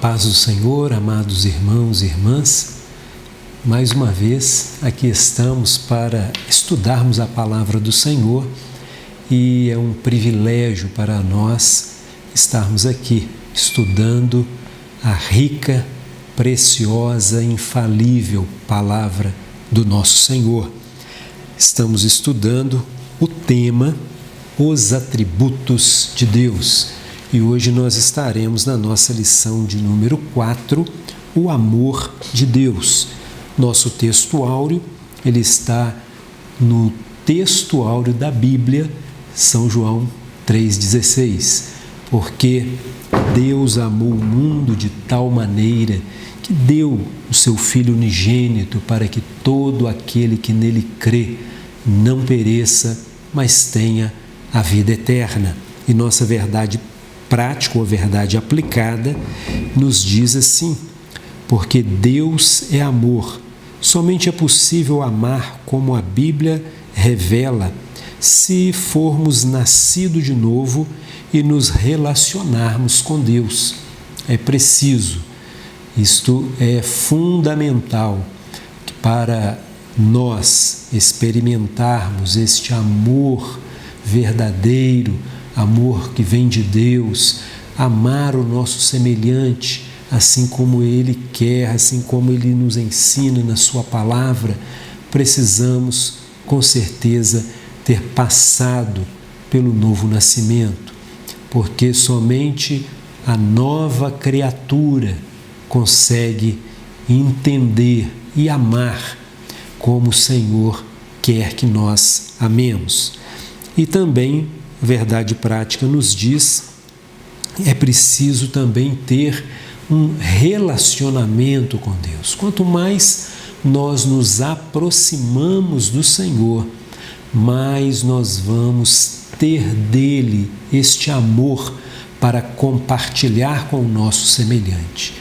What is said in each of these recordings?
paz do Senhor, amados irmãos e irmãs, mais uma vez aqui estamos para estudarmos a palavra do Senhor e é um privilégio para nós estarmos aqui estudando a rica, preciosa, infalível palavra do nosso Senhor. Estamos estudando o tema Os Atributos de Deus. E hoje nós estaremos na nossa lição de número 4, o amor de Deus. Nosso texto áureo, ele está no texto áureo da Bíblia, São João 3,16. Porque Deus amou o mundo de tal maneira que deu o seu Filho unigênito para que todo aquele que nele crê não pereça, mas tenha a vida eterna. E nossa verdade prática, ou verdade aplicada, nos diz assim: porque Deus é amor. Somente é possível amar como a Bíblia revela se formos nascidos de novo e nos relacionarmos com Deus. É preciso, isto é fundamental para nós experimentarmos este amor verdadeiro, amor que vem de Deus, amar o nosso semelhante, assim como Ele quer, assim como Ele nos ensina na Sua palavra. Precisamos, com certeza, ter passado pelo novo nascimento, porque somente a nova criatura consegue entender e amar como o Senhor quer que nós amemos. E também a verdade prática nos diz, é preciso também ter um relacionamento com Deus. Quanto mais nós nos aproximamos do Senhor, mais nós vamos ter dele este amor para compartilhar com o nosso semelhante.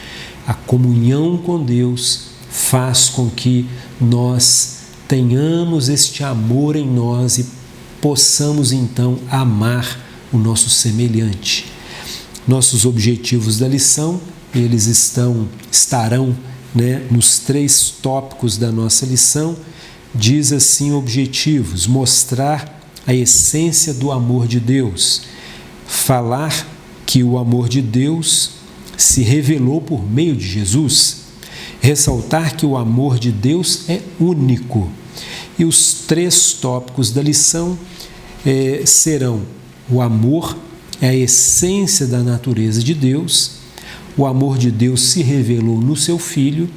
A comunhão com Deus faz com que nós tenhamos este amor em nós e possamos então amar o nosso semelhante. Nossos objetivos da lição, eles estarão nos 3 tópicos da nossa lição. Diz assim: objetivos: mostrar a essência do amor de Deus, falar que o amor de Deus se revelou por meio de Jesus, ressaltar que o amor de Deus é único. E os 3 tópicos da lição serão: o amor é a essência da natureza de Deus, o amor de Deus se revelou no seu Filho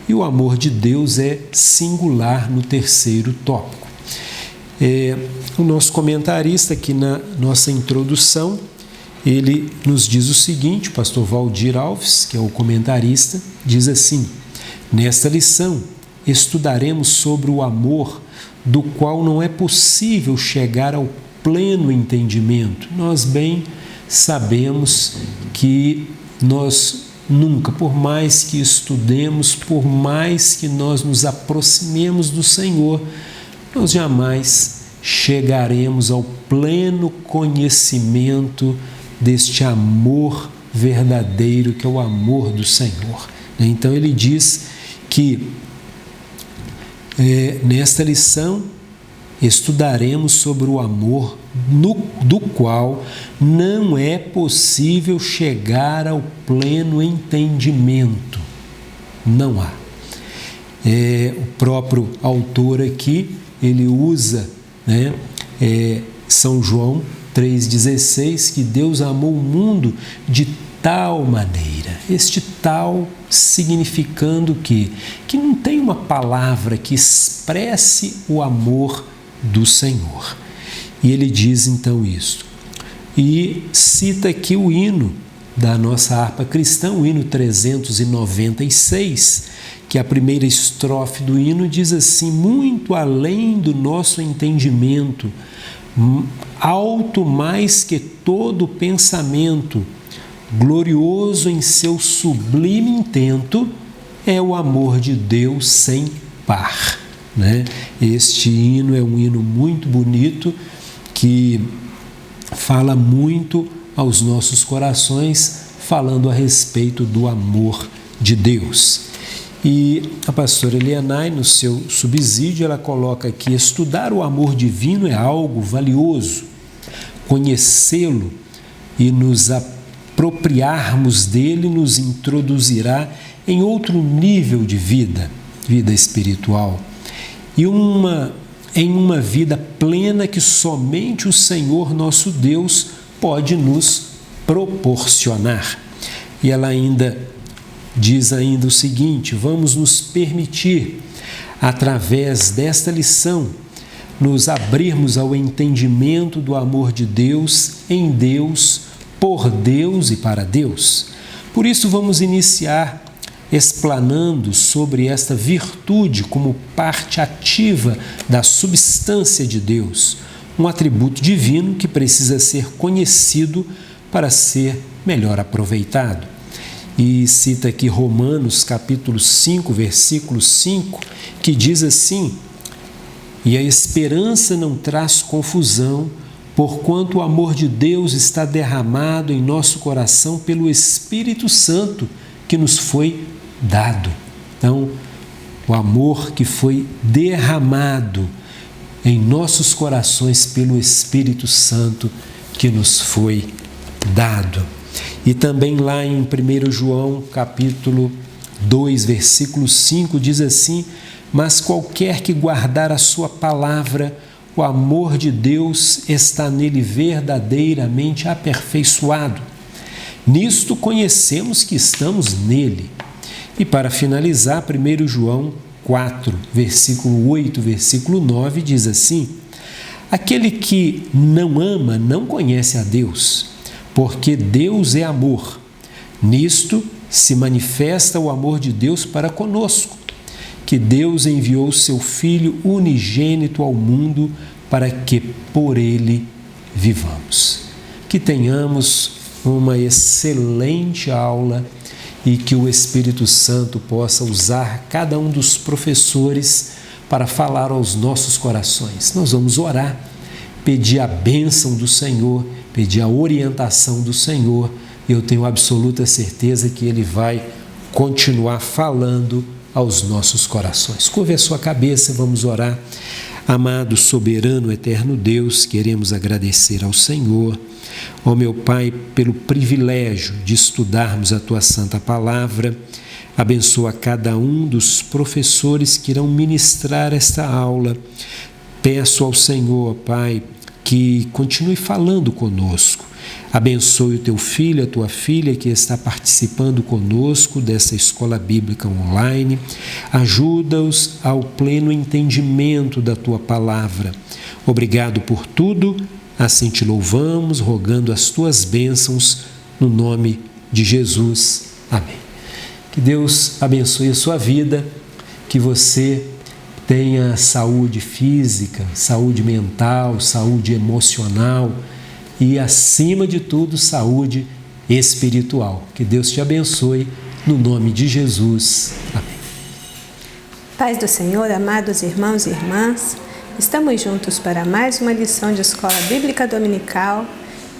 e o amor de Deus é singular no 3º tópico. O nosso comentarista aqui na nossa introdução, ele nos diz o seguinte, o pastor Valdir Alves, que é o comentarista, diz assim: nesta lição estudaremos sobre o amor do qual não é possível chegar ao pleno entendimento. Nós bem sabemos que nós nunca, por mais que estudemos, por mais que nós nos aproximemos do Senhor, nós jamais chegaremos ao pleno conhecimento deste amor verdadeiro que é o amor do Senhor. Então ele diz que nesta lição estudaremos sobre o amor do qual não é possível chegar ao pleno entendimento. Não há. O próprio autor aqui, ele usa São João 3,16, que Deus amou o mundo de tal maneira. Este tal significando que não tem uma palavra que expresse o amor do Senhor. E ele diz então isto. E cita aqui o hino da nossa harpa cristã, o hino 396, que a primeira estrofe do hino diz assim: muito além do nosso entendimento, alto mais que todo pensamento, glorioso em seu sublime intento, é o amor de Deus sem par. Este hino é um hino muito bonito, que fala muito aos nossos corações, falando a respeito do amor de Deus. E a pastora Elianai, no seu subsídio, ela coloca aqui: estudar o amor divino é algo valioso. Conhecê-lo e nos apropriarmos dele nos introduzirá em outro nível de vida espiritual, e em uma vida plena que somente o Senhor nosso Deus pode nos proporcionar. E ela diz ainda o seguinte: vamos nos permitir, através desta lição, nos abrirmos ao entendimento do amor de Deus, em Deus, por Deus e para Deus. Por isso vamos iniciar explanando sobre esta virtude como parte ativa da substância de Deus, um atributo divino que precisa ser conhecido para ser melhor aproveitado. E cita aqui Romanos capítulo 5, versículo 5, que diz assim: e a esperança não traz confusão, porquanto o amor de Deus está derramado em nosso coração pelo Espírito Santo que nos foi dado. Então, o amor que foi derramado em nossos corações pelo Espírito Santo que nos foi dado. E também lá em 1 João, capítulo 2, versículo 5, diz assim: mas qualquer que guardar a sua palavra, o amor de Deus está nele verdadeiramente aperfeiçoado. Nisto conhecemos que estamos nele. E para finalizar, 1 João 4, versículo 8, versículo 9, diz assim: aquele que não ama não conhece a Deus, porque Deus é amor. Nisto se manifesta o amor de Deus para conosco, que Deus enviou seu Filho unigênito ao mundo para que por ele vivamos. Que tenhamos uma excelente aula e que o Espírito Santo possa usar cada um dos professores para falar aos nossos corações. Nós vamos orar, pedir a bênção do Senhor, pedir a orientação do Senhor, e eu tenho absoluta certeza que Ele vai continuar falando aos nossos corações. Curve a sua cabeça, vamos orar. Amado, soberano, eterno Deus, queremos agradecer ao Senhor, ó meu Pai, pelo privilégio de estudarmos a Tua Santa Palavra. Abençoa cada um dos professores que irão ministrar esta aula. Peço ao Senhor, Pai, que continue falando conosco. Abençoe o Teu filho, a Tua filha que está participando conosco dessa escola bíblica online. Ajuda-os ao pleno entendimento da Tua palavra. Obrigado por tudo. Assim te louvamos, rogando as Tuas bênçãos no nome de Jesus. Amém. Que Deus abençoe a sua vida, que você tenha saúde física, saúde mental, saúde emocional e, acima de tudo, saúde espiritual. Que Deus te abençoe, no nome de Jesus. Amém. Paz do Senhor, amados irmãos e irmãs, estamos juntos para mais uma lição de Escola Bíblica Dominical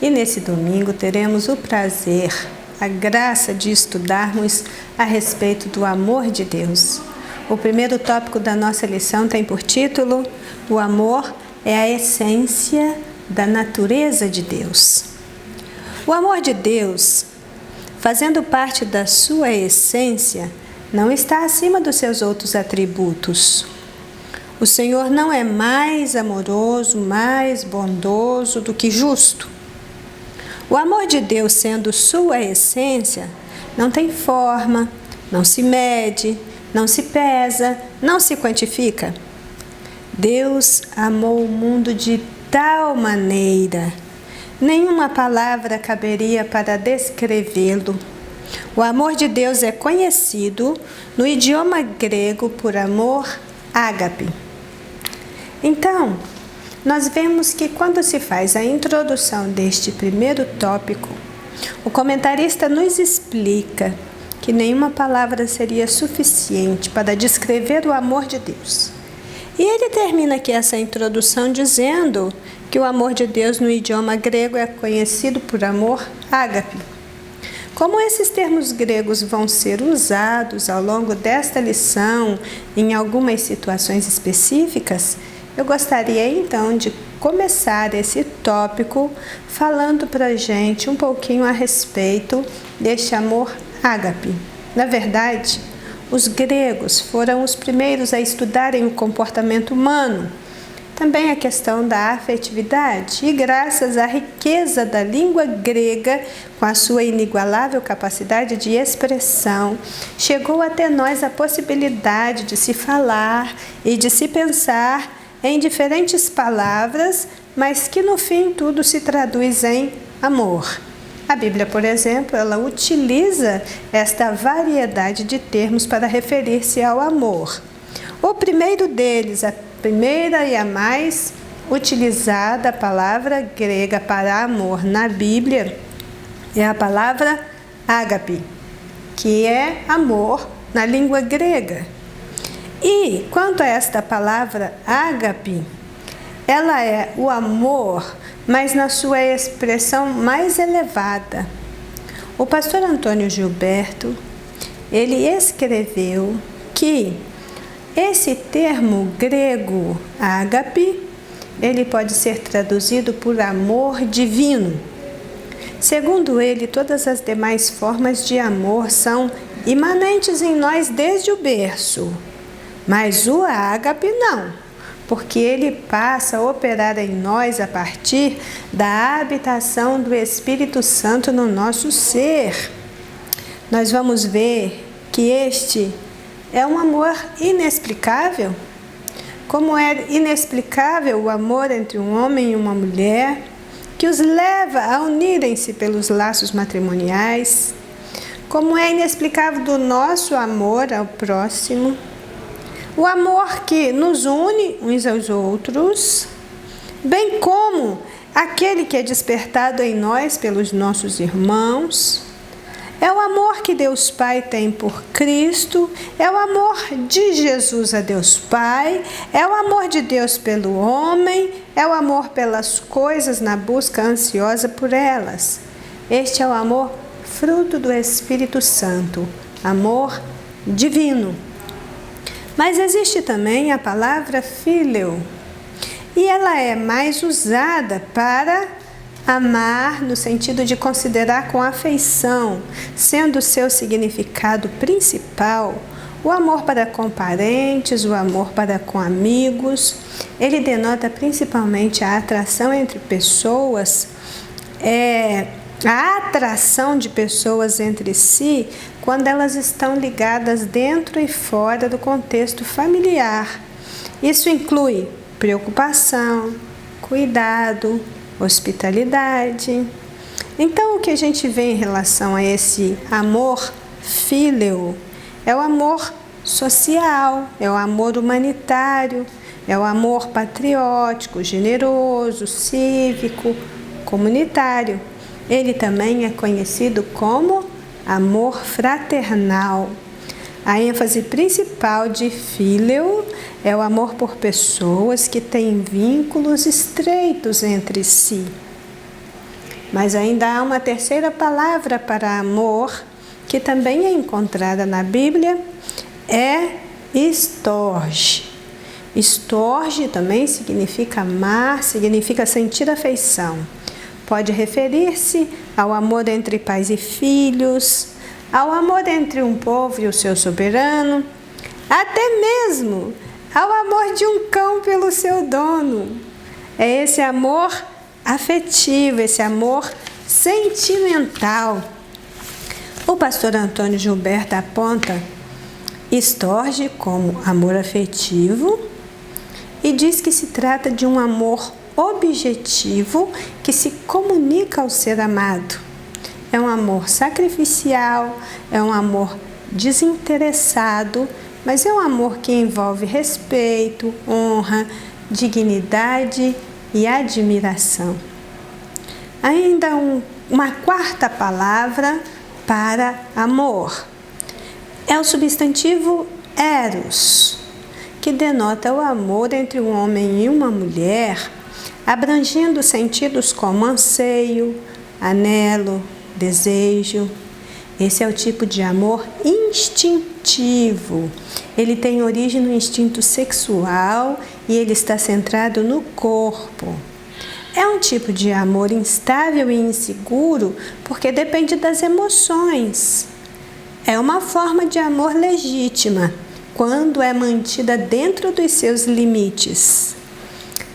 e nesse domingo teremos o prazer, a graça de estudarmos a respeito do amor de Deus. O primeiro tópico da nossa lição tem por título: o amor é a essência da natureza de Deus. O amor de Deus, fazendo parte da sua essência, não está acima dos seus outros atributos. O Senhor não é mais amoroso, mais bondoso do que justo. O amor de Deus, sendo sua essência, não tem forma, não se mede, não se pesa, não se quantifica. Deus amou o mundo de tal maneira, nenhuma palavra caberia para descrevê-lo. O amor de Deus é conhecido no idioma grego por amor ágape. Então, nós vemos que quando se faz a introdução deste primeiro tópico, o comentarista nos explica que nenhuma palavra seria suficiente para descrever o amor de Deus. E ele termina aqui essa introdução dizendo que o amor de Deus no idioma grego é conhecido por amor ágape. Como esses termos gregos vão ser usados ao longo desta lição em algumas situações específicas, eu gostaria então de começar esse tópico falando para a gente um pouquinho a respeito deste amor ágape. Na verdade, os gregos foram os primeiros a estudarem o comportamento humano, também a questão da afetividade, e graças à riqueza da língua grega, com a sua inigualável capacidade de expressão, chegou até nós a possibilidade de se falar e de se pensar em diferentes palavras, mas que no fim tudo se traduz em amor. A Bíblia, por exemplo, ela utiliza esta variedade de termos para referir-se ao amor. O primeiro deles, a primeira e a mais utilizada palavra grega para amor na Bíblia é a palavra ágape, que é amor na língua grega. E quanto a esta palavra ágape, ela é o amor, mas na sua expressão mais elevada. O pastor Antônio Gilberto, ele escreveu que esse termo grego ágape, ele pode ser traduzido por amor divino. Segundo ele, todas as demais formas de amor são imanentes em nós desde o berço, mas o ágape não, porque ele passa a operar em nós a partir da habitação do Espírito Santo no nosso ser. Nós vamos ver que este é um amor inexplicável, como é inexplicável o amor entre um homem e uma mulher, que os leva a unirem-se pelos laços matrimoniais, como é inexplicável do nosso amor ao próximo, o amor que nos une uns aos outros, bem como aquele que é despertado em nós pelos nossos irmãos. É o amor que Deus Pai tem por Cristo, é o amor de Jesus a Deus Pai, é o amor de Deus pelo homem, é o amor pelas coisas na busca ansiosa por elas. Este é o amor fruto do Espírito Santo, amor divino. Mas existe também a palavra phileo, e ela é mais usada para amar no sentido de considerar com afeição, sendo seu significado principal o amor para com parentes, o amor para com amigos. Ele denota principalmente a atração entre pessoas, a atração de pessoas entre si quando elas estão ligadas dentro e fora do contexto familiar. Isso inclui preocupação, cuidado, hospitalidade. Então, o que a gente vê em relação a esse amor phileo é o amor social, é o amor humanitário, é o amor patriótico, generoso, cívico, comunitário. Ele também é conhecido como amor fraternal. A ênfase principal de phileo é o amor por pessoas que têm vínculos estreitos entre si. Mas ainda há uma terceira palavra para amor, que também é encontrada na Bíblia, é storge. Storge também significa amar, significa sentir afeição. Pode referir-se ao amor entre pais e filhos, ao amor entre um povo e o seu soberano, até mesmo ao amor de um cão pelo seu dono. É esse amor afetivo, esse amor sentimental. O pastor Antônio Gilberto aponta storge como amor afetivo e diz que se trata de um amor objetivo que se comunica ao ser amado. É um amor sacrificial, é um amor desinteressado, mas é um amor que envolve respeito, honra, dignidade e admiração. Ainda uma quarta palavra para amor é o substantivo eros, que denota o amor entre um homem e uma mulher, abrangendo sentidos como anseio, anelo, desejo. Esse é o tipo de amor instintivo. Ele tem origem no instinto sexual e ele está centrado no corpo. É um tipo de amor instável e inseguro porque depende das emoções. É uma forma de amor legítima quando é mantida dentro dos seus limites.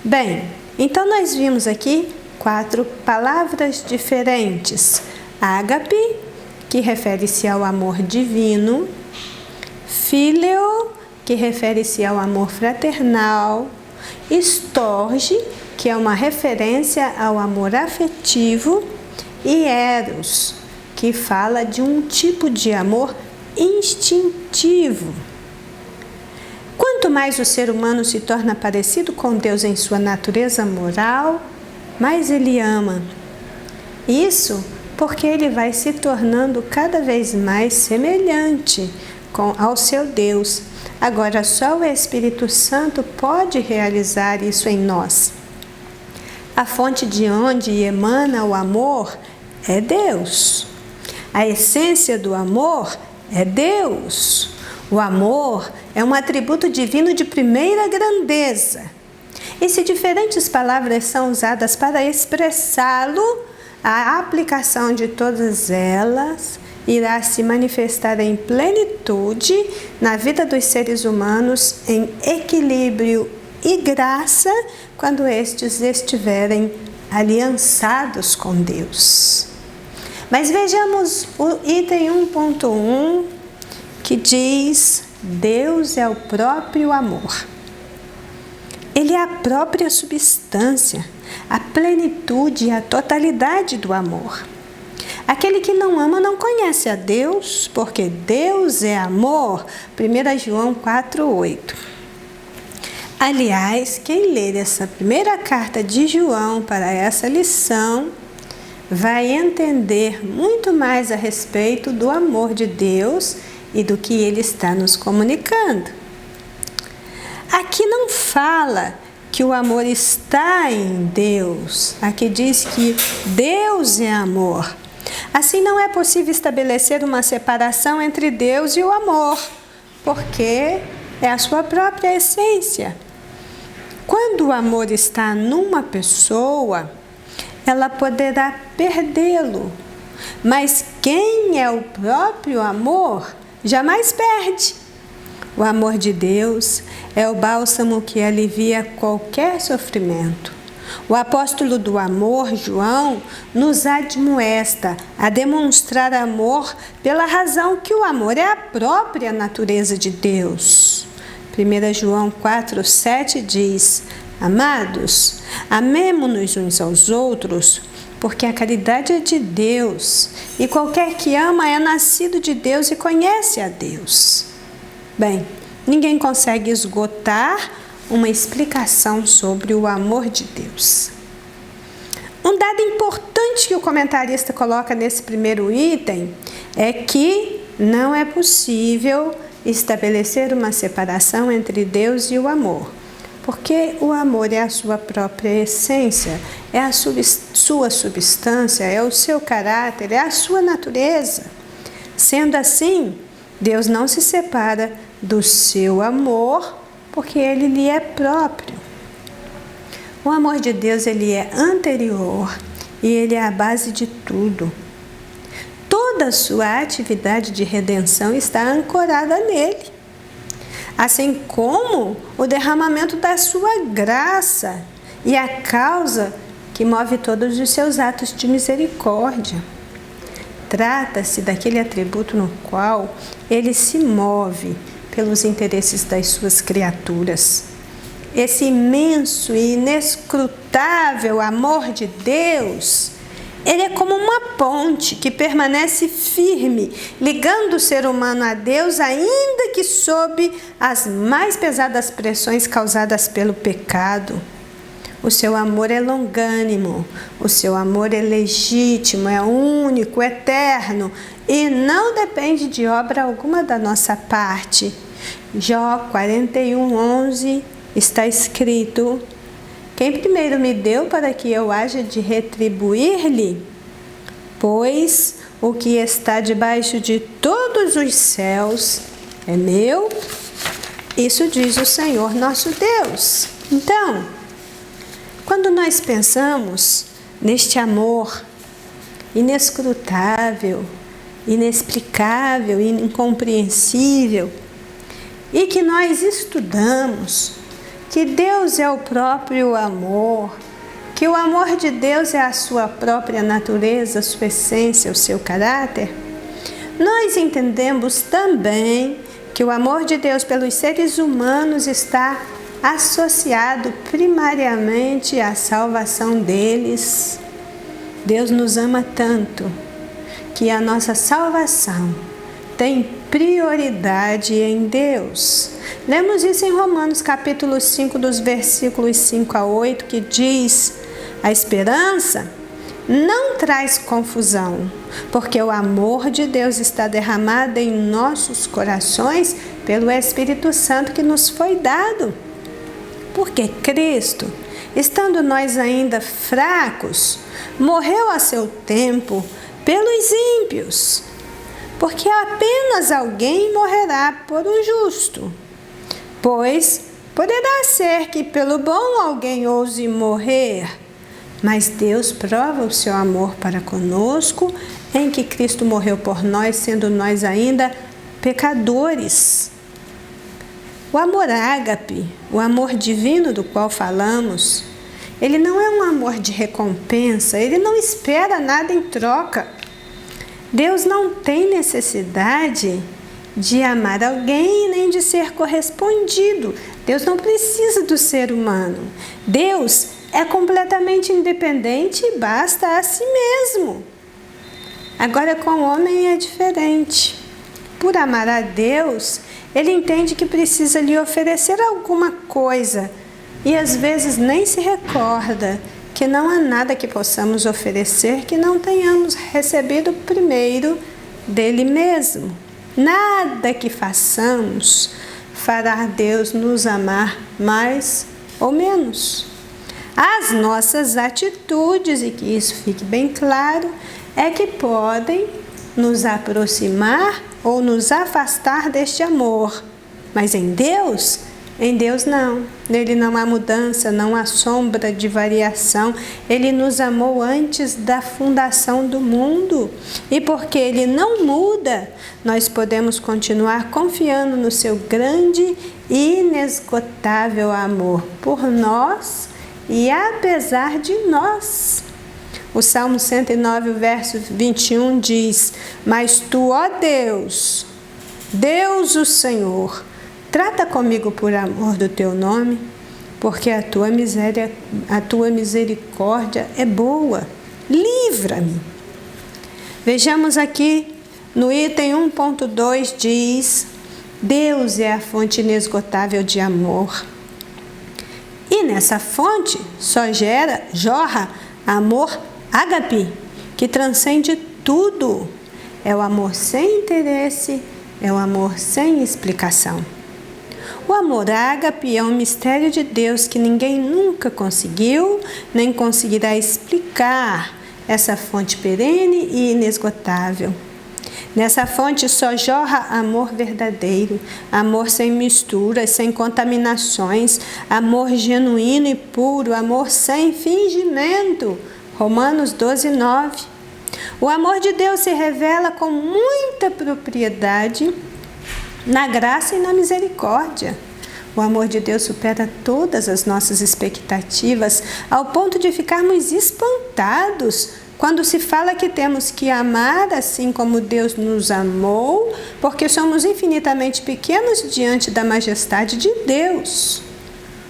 Bem, então nós vimos aqui 4 palavras diferentes. Ágape, que refere-se ao amor divino. Phileo, que refere-se ao amor fraternal. Storge, que é uma referência ao amor afetivo. E Eros, que fala de um tipo de amor instintivo. Quanto mais o ser humano se torna parecido com Deus em sua natureza moral, mais ele ama. Isso porque ele vai se tornando cada vez mais semelhante ao seu Deus. Agora, só o Espírito Santo pode realizar isso em nós. A fonte de onde emana o amor é Deus. A essência do amor é Deus. O amor é um atributo divino de primeira grandeza. E se diferentes palavras são usadas para expressá-lo, a aplicação de todas elas irá se manifestar em plenitude na vida dos seres humanos, em equilíbrio e graça, quando estes estiverem aliançados com Deus. Mas vejamos o item 1.1, que diz: Deus é o próprio amor. Ele é a própria substância, a plenitude e a totalidade do amor. Aquele que não ama não conhece a Deus, porque Deus é amor. 1 João 4,8. Aliás, quem ler essa primeira carta de João para essa lição vai entender muito mais a respeito do amor de Deus e do que ele está nos comunicando. Aqui não fala que o amor está em Deus. Aqui diz que Deus é amor. Assim, não é possível estabelecer uma separação entre Deus e o amor, porque é a sua própria essência. Quando o amor está numa pessoa, ela poderá perdê-lo. Mas quem é o próprio amor jamais perde. O amor de Deus é o bálsamo que alivia qualquer sofrimento. O apóstolo do amor, João, nos admoesta a demonstrar amor pela razão que o amor é a própria natureza de Deus. 1 João 4,7 diz: Amados, amemo-nos uns aos outros, porque a caridade é de Deus, e qualquer que ama é nascido de Deus e conhece a Deus. Bem, ninguém consegue esgotar uma explicação sobre o amor de Deus. Um dado importante que o comentarista coloca nesse primeiro item é que não é possível estabelecer uma separação entre Deus e o amor, porque o amor é a sua própria essência, é a sua substância, é o seu caráter, é a sua natureza. Sendo assim, Deus não se separa do seu amor, porque ele lhe é próprio. O amor de Deus, ele é anterior e ele é a base de tudo. Toda a sua atividade de redenção está ancorada nele, assim como o derramamento da sua graça e a causa que move todos os seus atos de misericórdia. Trata-se daquele atributo no qual ele se move pelos interesses das suas criaturas. Esse imenso e inescrutável amor de Deus, ele é como uma ponte que permanece firme, ligando o ser humano a Deus, ainda que sob as mais pesadas pressões causadas pelo pecado. O seu amor é longânimo, o seu amor é legítimo, é único, eterno e não depende de obra alguma da nossa parte. Jó 41:11 está escrito: Quem primeiro me deu para que eu haja de retribuir-lhe? Pois o que está debaixo de todos os céus é meu. Isso diz o Senhor nosso Deus. Então, quando nós pensamos neste amor inescrutável, inexplicável, incompreensível, e que nós estudamos que Deus é o próprio amor, que o amor de Deus é a sua própria natureza, a sua essência, o seu caráter, nós entendemos também que o amor de Deus pelos seres humanos está associado primariamente à salvação deles. Deus nos ama tanto que a nossa salvação tem prioridade em Deus. Lemos isso em Romanos capítulo 5, dos versículos 5 a 8, que diz: a esperança não traz confusão, porque o amor de Deus está derramado em nossos corações pelo Espírito Santo que nos foi dado. Porque Cristo, estando nós ainda fracos, morreu a seu tempo pelos ímpios, porque apenas alguém morrerá por um justo. Pois poderá ser que pelo bom alguém ouse morrer, mas Deus prova o seu amor para conosco, em que Cristo morreu por nós, sendo nós ainda pecadores. O amor ágape, o amor divino do qual falamos, ele não é um amor de recompensa, ele não espera nada em troca. Deus não tem necessidade de amar alguém nem de ser correspondido. Deus não precisa do ser humano. Deus é completamente independente e basta a si mesmo. Agora, com o homem é diferente. Por amar a Deus, ele entende que precisa lhe oferecer alguma coisa e às vezes nem se recorda que não há nada que possamos oferecer que não tenhamos recebido primeiro dele mesmo. Nada que façamos fará Deus nos amar mais ou menos. As nossas atitudes, e que isso fique bem claro, é que podem nos aproximar ou nos afastar deste amor. Mas em Deus não. Nele não há mudança, não há sombra de variação. Ele nos amou antes da fundação do mundo. E porque Ele não muda, nós podemos continuar confiando no seu grande e inesgotável amor por nós e apesar de nós. O Salmo 109, o verso 21 diz: mas tu, ó Deus, Deus o Senhor, trata comigo por amor do teu nome, porque a tua misericórdia é boa. Livra-me. Vejamos aqui no item 1.2 diz: Deus é a fonte inesgotável de amor. E nessa fonte só jorra amor ágape, que transcende tudo. É o amor sem interesse, é o amor sem explicação. O amor ágape é um mistério de Deus que ninguém nunca conseguiu, nem conseguirá explicar, essa fonte perene e inesgotável. Nessa fonte só jorra amor verdadeiro, amor sem misturas, sem contaminações, amor genuíno e puro, amor sem fingimento. Romanos 12, 9. O amor de Deus se revela com muita propriedade na graça e na misericórdia. O amor de Deus supera todas as nossas expectativas, ao ponto de ficarmos espantados quando se fala que temos que amar assim como Deus nos amou, porque somos infinitamente pequenos diante da majestade de Deus.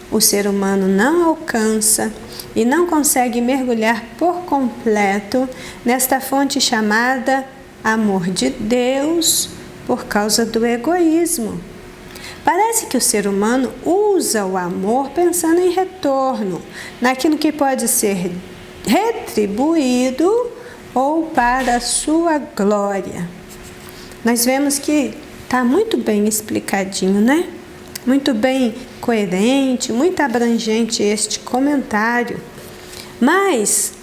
O ser humano não alcança e não consegue mergulhar por completo nesta fonte chamada amor de Deus por causa do egoísmo. Parece que o ser humano usa o amor pensando em retorno, naquilo que pode ser retribuído ou para a sua glória. Nós vemos que está muito bem explicadinho, né? Muito bem coerente, muito abrangente este comentário. Mas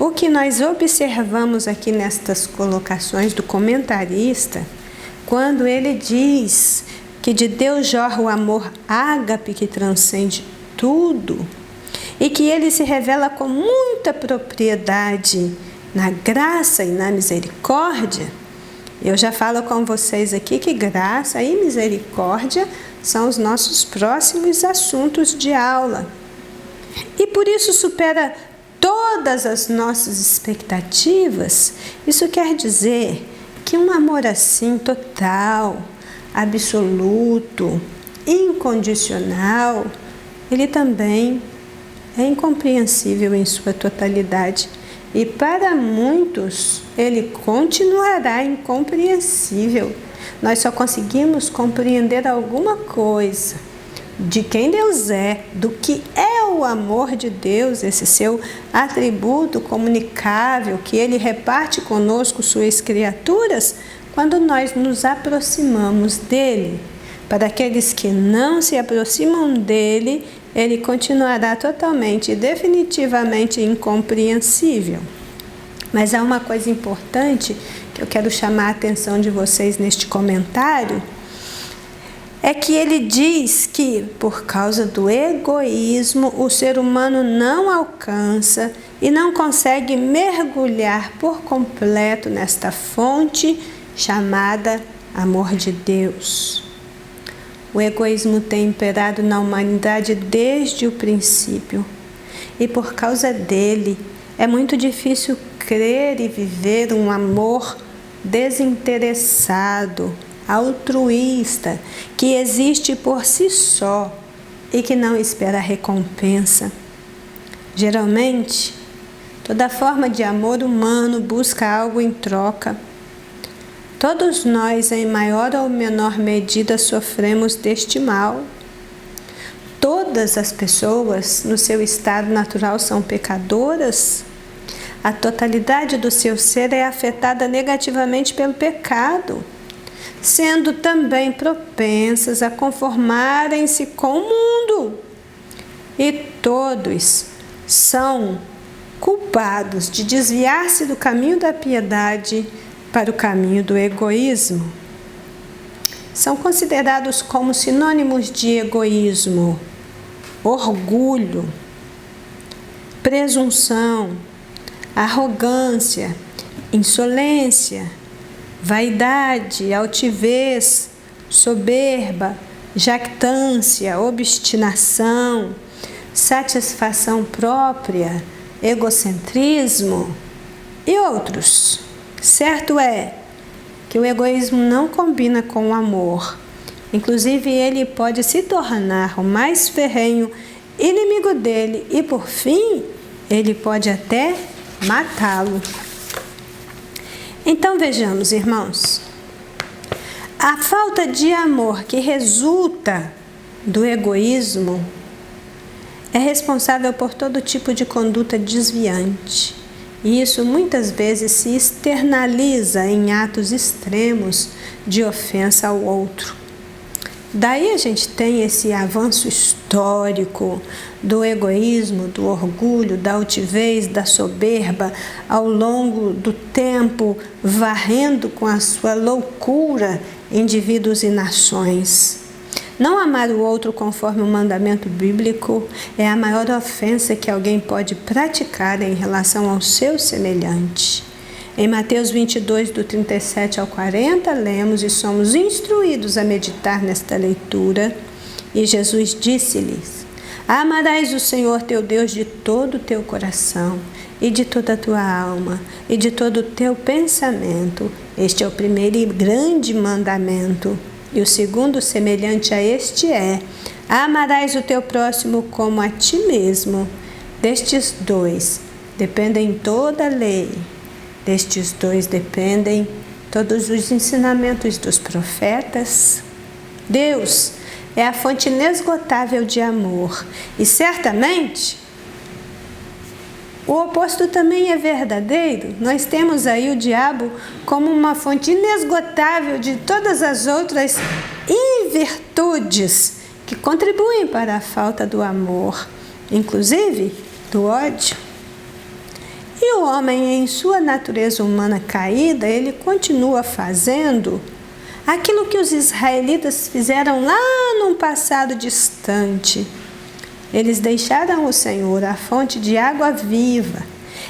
o que nós observamos aqui nestas colocações do comentarista, quando ele diz que de Deus jorra o amor ágape que transcende tudo, e que ele se revela com muita propriedade na graça e na misericórdia. Eu já falo com vocês aqui que graça e misericórdia são os nossos próximos assuntos de aula. E por isso supera todas as nossas expectativas. Isso quer dizer que um amor assim total, absoluto, incondicional, ele também é incompreensível em sua totalidade. E para muitos, ele continuará incompreensível. Nós só conseguimos compreender alguma coisa de quem Deus é, do que é o amor de Deus, esse seu atributo comunicável, que ele reparte conosco, suas criaturas, quando nós nos aproximamos dele. Para aqueles que não se aproximam dele, ele continuará totalmente e definitivamente incompreensível. Mas há uma coisa importante que eu quero chamar a atenção de vocês neste comentário, é que ele diz que, por causa do egoísmo, o ser humano não alcança e não consegue mergulhar por completo nesta fonte chamada amor de Deus. O egoísmo tem imperado na humanidade desde o princípio, e por causa dele é muito difícil crer e viver um amor desinteressado, altruísta, que existe por si só e que não espera recompensa. Geralmente, toda forma de amor humano busca algo em troca. Todos nós, em maior ou menor medida, sofremos deste mal. Todas as pessoas, no seu estado natural, são pecadoras. A totalidade do seu ser é afetada negativamente pelo pecado, sendo também propensas a conformarem-se com o mundo. E todos são culpados de desviar-se do caminho da piedade para o caminho do egoísmo. São considerados como sinônimos de egoísmo, orgulho, presunção, arrogância, insolência, vaidade, altivez, soberba, jactância, obstinação, satisfação própria, egocentrismo e outros. Certo é que o egoísmo não combina com o amor. Inclusive, ele pode se tornar o mais ferrenho inimigo dele e, por fim, ele pode até matá-lo. Então, vejamos, irmãos, a falta de amor que resulta do egoísmo é responsável por todo tipo de conduta desviante. E isso muitas vezes se externaliza em atos extremos de ofensa ao outro. Daí a gente tem esse avanço histórico do egoísmo, do orgulho, da altivez, da soberba, ao longo do tempo, varrendo com a sua loucura indivíduos e nações. Não amar o outro conforme o mandamento bíblico é a maior ofensa que alguém pode praticar em relação ao seu semelhante. Em Mateus 22, do 37 ao 40, lemos e somos instruídos a meditar nesta leitura. E Jesus disse-lhes: Amarás o Senhor teu Deus de todo o teu coração, e de toda a tua alma, e de todo o teu pensamento. Este é o primeiro e grande mandamento. E o segundo, semelhante a este, é: amarás o teu próximo como a ti mesmo. Destes dois dependem toda a lei. Destes dois dependem todos os ensinamentos dos profetas. Deus é a fonte inesgotável de amor. E certamente, o oposto também é verdadeiro. Nós temos aí o diabo como uma fonte inesgotável de todas as outras invirtudes que contribuem para a falta do amor, inclusive do ódio. E o homem, em sua natureza humana caída, ele continua fazendo aquilo que os israelitas fizeram lá num passado distante. Eles deixaram o Senhor, a fonte de água viva.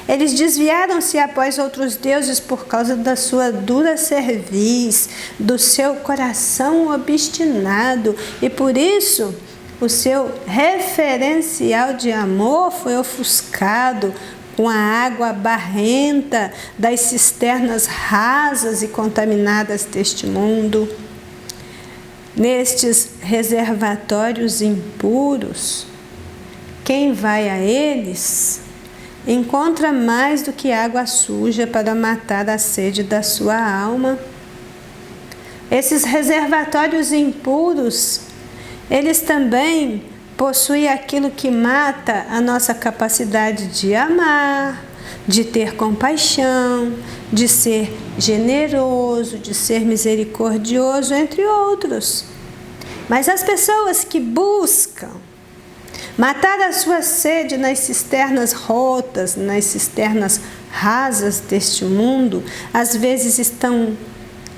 Eles desviaram-se após outros deuses por causa da sua dura cerviz, do seu coração obstinado, e por isso o seu referencial de amor foi ofuscado com a água barrenta das cisternas rasas e contaminadas deste mundo. Nestes reservatórios impuros, quem vai a eles encontra mais do que água suja para matar a sede da sua alma. Esses reservatórios impuros, eles também possuem aquilo que mata a nossa capacidade de amar, de ter compaixão, de ser generoso, de ser misericordioso, entre outros. Mas as pessoas que buscam matar a sua sede nas cisternas rotas, nas cisternas rasas deste mundo, às vezes estão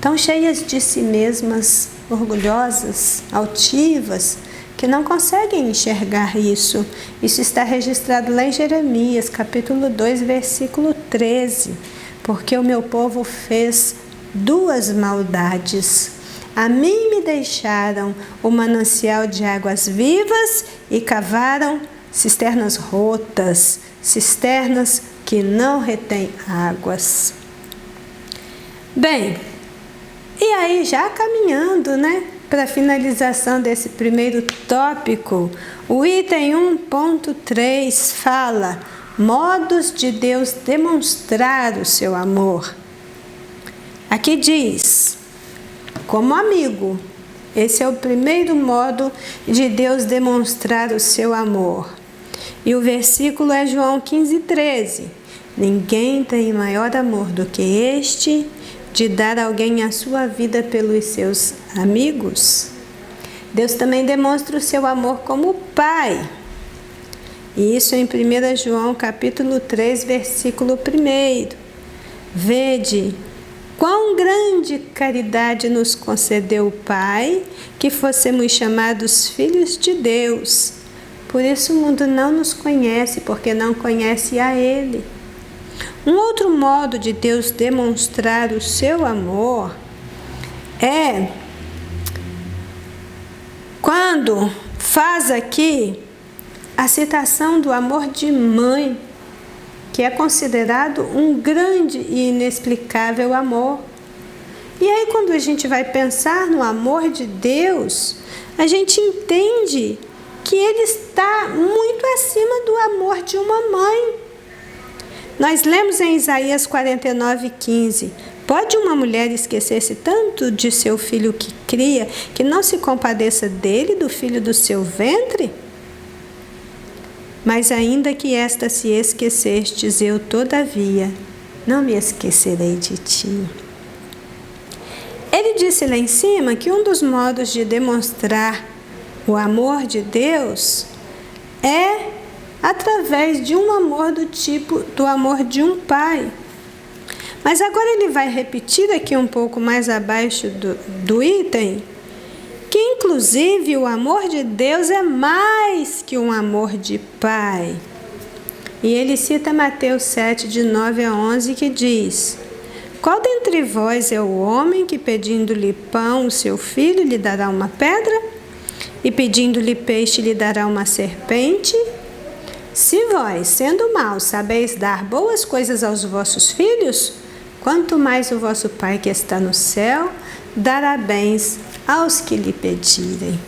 tão cheias de si mesmas, orgulhosas, altivas, que não conseguem enxergar isso. Isso está registrado lá em Jeremias, capítulo 2, versículo 13. Porque o meu povo fez duas maldades. A mim me deixaram o manancial de águas vivas e cavaram cisternas rotas, cisternas que não retêm águas. Bem, e aí já caminhando, para a finalização desse primeiro tópico, o item 1.3 fala modos de Deus demonstrar o seu amor. Aqui diz, como amigo, esse é o primeiro modo de Deus demonstrar o seu amor. E o versículo é João 15:13. Ninguém tem maior amor do que este, de dar a alguém a sua vida pelos seus amigos. Deus também demonstra o seu amor como Pai. E isso em 1 João capítulo 3, versículo 1. Vede quão grande caridade nos concedeu o Pai, que fossemos chamados filhos de Deus. Por isso o mundo não nos conhece, porque não conhece a Ele. Um outro modo de Deus demonstrar o seu amor é quando faz aqui a citação do amor de mãe, que é considerado um grande e inexplicável amor. E aí, quando a gente vai pensar no amor de Deus, a gente entende que ele está muito acima do amor de uma mãe. Nós lemos em Isaías 49:15, pode uma mulher esquecer-se tanto de seu filho que cria, que não se compadeça dele, do filho do seu ventre? Mas ainda que esta se esquecestes, eu todavia não me esquecerei de ti. Ele disse lá em cima que um dos modos de demonstrar o amor de Deus é através de um amor do tipo do amor de um pai. Mas agora ele vai repetir aqui um pouco mais abaixo do item, que inclusive o amor de Deus é mais que um amor de pai. E ele cita Mateus 7, de 9 a 11, que diz: qual dentre vós é o homem que, pedindo-lhe pão, o seu filho lhe dará uma pedra? E pedindo-lhe peixe, lhe dará uma serpente? Se vós, sendo maus, sabeis dar boas coisas aos vossos filhos, quanto mais o vosso Pai que está no céu dará bens aos que lhe pedirem.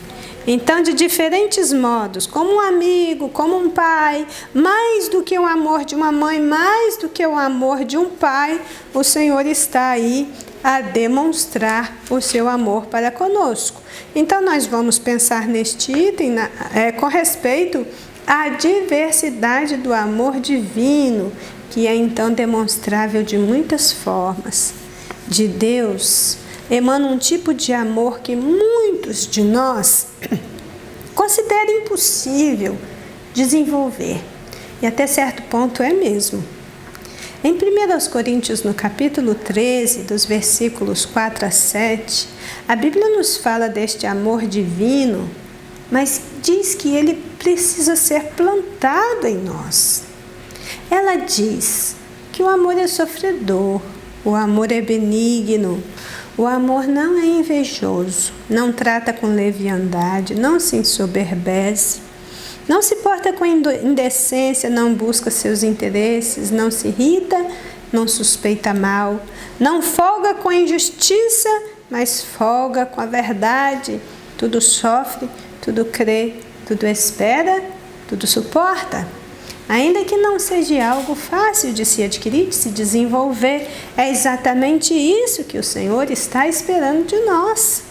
Então, de diferentes modos, como um amigo, como um pai, mais do que o amor de uma mãe, mais do que o amor de um pai, o Senhor está aí a demonstrar o seu amor para conosco. Então, nós vamos pensar neste item com respeito à diversidade do amor divino, que é então demonstrável de muitas formas. De Deus emana um tipo de amor que muitos de nós consideram impossível desenvolver. E até certo ponto é mesmo. Em 1 Coríntios, no capítulo 13, dos versículos 4 a 7, a Bíblia nos fala deste amor divino, mas diz que ele precisa ser plantado em nós. Ela diz que o amor é sofredor, o amor é benigno, o amor não é invejoso, não trata com leviandade, não se ensoberbece, não se porta com indecência, não busca seus interesses, não se irrita, não suspeita mal, não folga com a injustiça, mas folga com a verdade. Tudo sofre, tudo crê, tudo espera, tudo suporta. Ainda que não seja algo fácil de se adquirir, de se desenvolver, é exatamente isso que o Senhor está esperando de nós.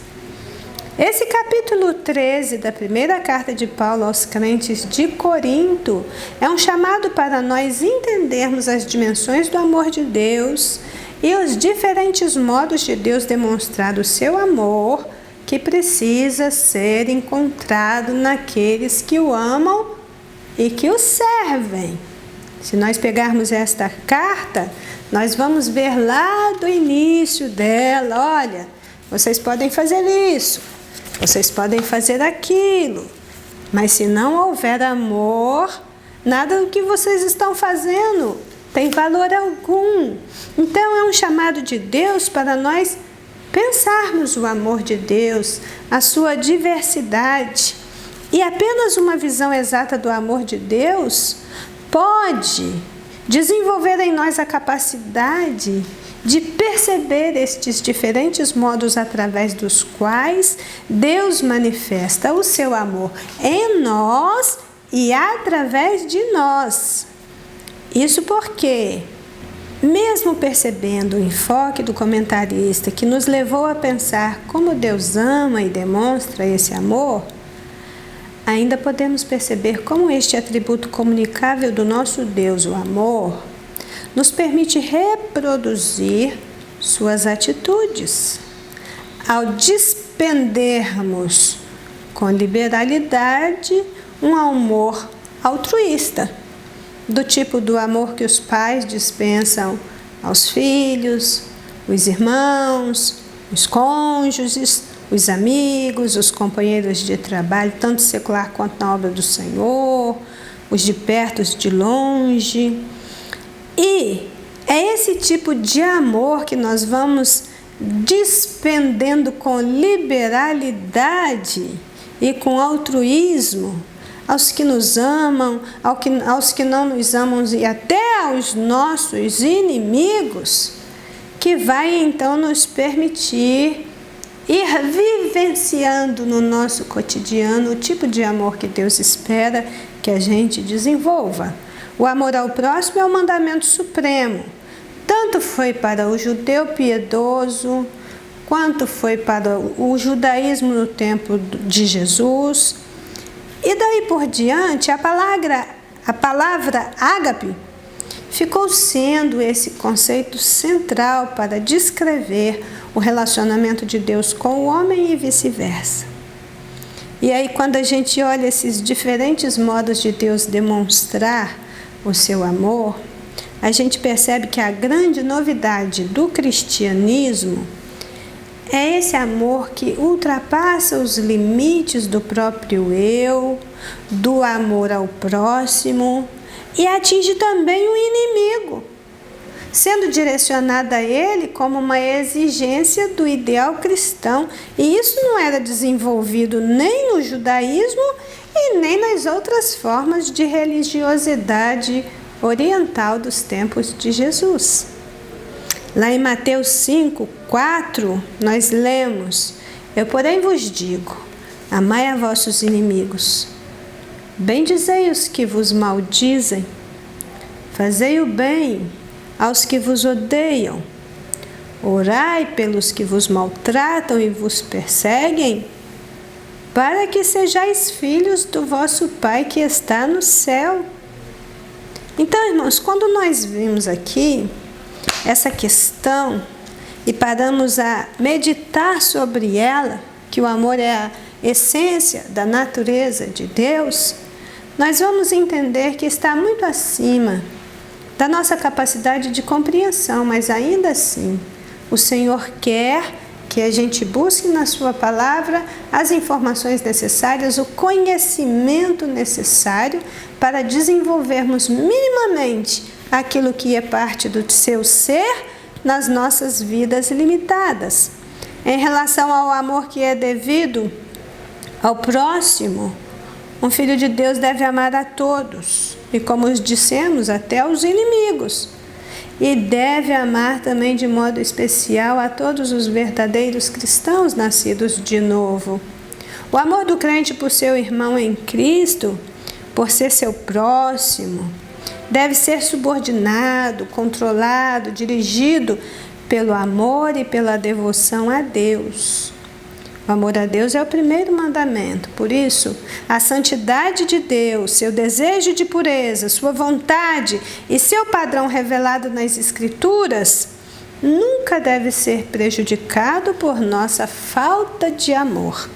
Esse capítulo 13 da primeira carta de Paulo aos crentes de Corinto é um chamado para nós entendermos as dimensões do amor de Deus e os diferentes modos de Deus demonstrar o seu amor, que precisa ser encontrado naqueles que o amam e que o servem. Se nós pegarmos esta carta, nós vamos ver lá do início dela, olha, vocês podem fazer isso, vocês podem fazer aquilo, mas se não houver amor, nada do que vocês estão fazendo tem valor algum. Então é um chamado de Deus para nós pensarmos o amor de Deus, a sua diversidade. E apenas uma visão exata do amor de Deus pode desenvolver em nós a capacidade de perceber estes diferentes modos através dos quais Deus manifesta o seu amor em nós e através de nós. Isso porque, mesmo percebendo o enfoque do comentarista que nos levou a pensar como Deus ama e demonstra esse amor, ainda podemos perceber como este atributo comunicável do nosso Deus, o amor, nos permite reproduzir suas atitudes. Ao despendermos com liberalidade um amor altruísta, do tipo do amor que os pais dispensam aos filhos, os irmãos, os cônjuges, os amigos, os companheiros de trabalho, tanto secular quanto na obra do Senhor, os de perto, os de longe. E é esse tipo de amor que nós vamos despendendo com liberalidade e com altruísmo aos que nos amam, aos que não nos amam e até aos nossos inimigos, que vai então nos permitir ir vivenciando no nosso cotidiano o tipo de amor que Deus espera que a gente desenvolva. O amor ao próximo é o mandamento supremo. Tanto foi para o judeu piedoso, quanto foi para o judaísmo no tempo de Jesus. E daí por diante, a palavra ágape ficou sendo esse conceito central para descrever o relacionamento de Deus com o homem e vice-versa. E aí, quando a gente olha esses diferentes modos de Deus demonstrar o seu amor, a gente percebe que a grande novidade do cristianismo é esse amor que ultrapassa os limites do próprio eu, do amor ao próximo e atinge também o inimigo, sendo direcionada a ele como uma exigência do ideal cristão. E isso não era desenvolvido nem no judaísmo e nem nas outras formas de religiosidade oriental dos tempos de Jesus. Lá em Mateus 5:4, nós lemos: Eu, porém, vos digo, amai a vossos inimigos, bendizei os que vos maldizem, fazei o bem aos que vos odeiam, orai pelos que vos maltratam e vos perseguem, para que sejais filhos do vosso Pai que está no céu. Então, irmãos, quando nós vimos aqui essa questão e paramos a meditar sobre ela, que o amor é a essência da natureza de Deus, nós vamos entender que está muito acima da nossa capacidade de compreensão, mas ainda assim, o Senhor quer que a gente busque na sua palavra as informações necessárias, o conhecimento necessário para desenvolvermos minimamente aquilo que é parte do seu ser nas nossas vidas limitadas. Em relação ao amor que é devido ao próximo, um filho de Deus deve amar a todos, e como dissemos, até os inimigos. E deve amar também de modo especial a todos os verdadeiros cristãos nascidos de novo. O amor do crente por seu irmão em Cristo, por ser seu próximo, deve ser subordinado, controlado, dirigido pelo amor e pela devoção a Deus. O amor a Deus é o primeiro mandamento. Por isso, a santidade de Deus, seu desejo de pureza, sua vontade e seu padrão revelado nas Escrituras nunca deve ser prejudicado por nossa falta de amor.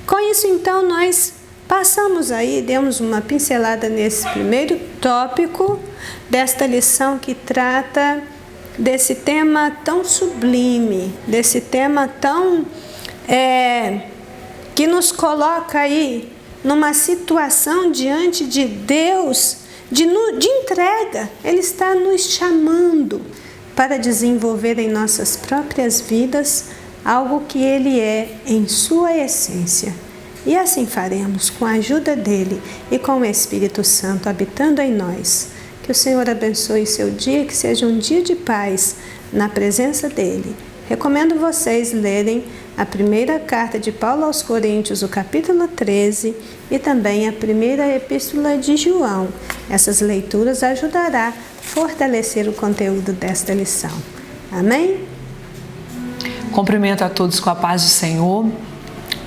Com isso, então, nós passamos aí, demos uma pincelada nesse primeiro tópico desta lição que trata desse tema tão sublime, desse tema tão que nos coloca aí numa situação diante de Deus de entrega. Ele está nos chamando para desenvolver em nossas próprias vidas algo que Ele é em sua essência. E assim faremos com a ajuda dEle e com o Espírito Santo habitando em nós. Que o Senhor abençoe seu dia, que seja um dia de paz na presença dEle. Recomendo vocês lerem a primeira carta de Paulo aos Coríntios, o capítulo 13, e também a primeira epístola de João. Essas leituras ajudarão a fortalecer o conteúdo desta lição. Amém? Cumprimento a todos com a paz do Senhor.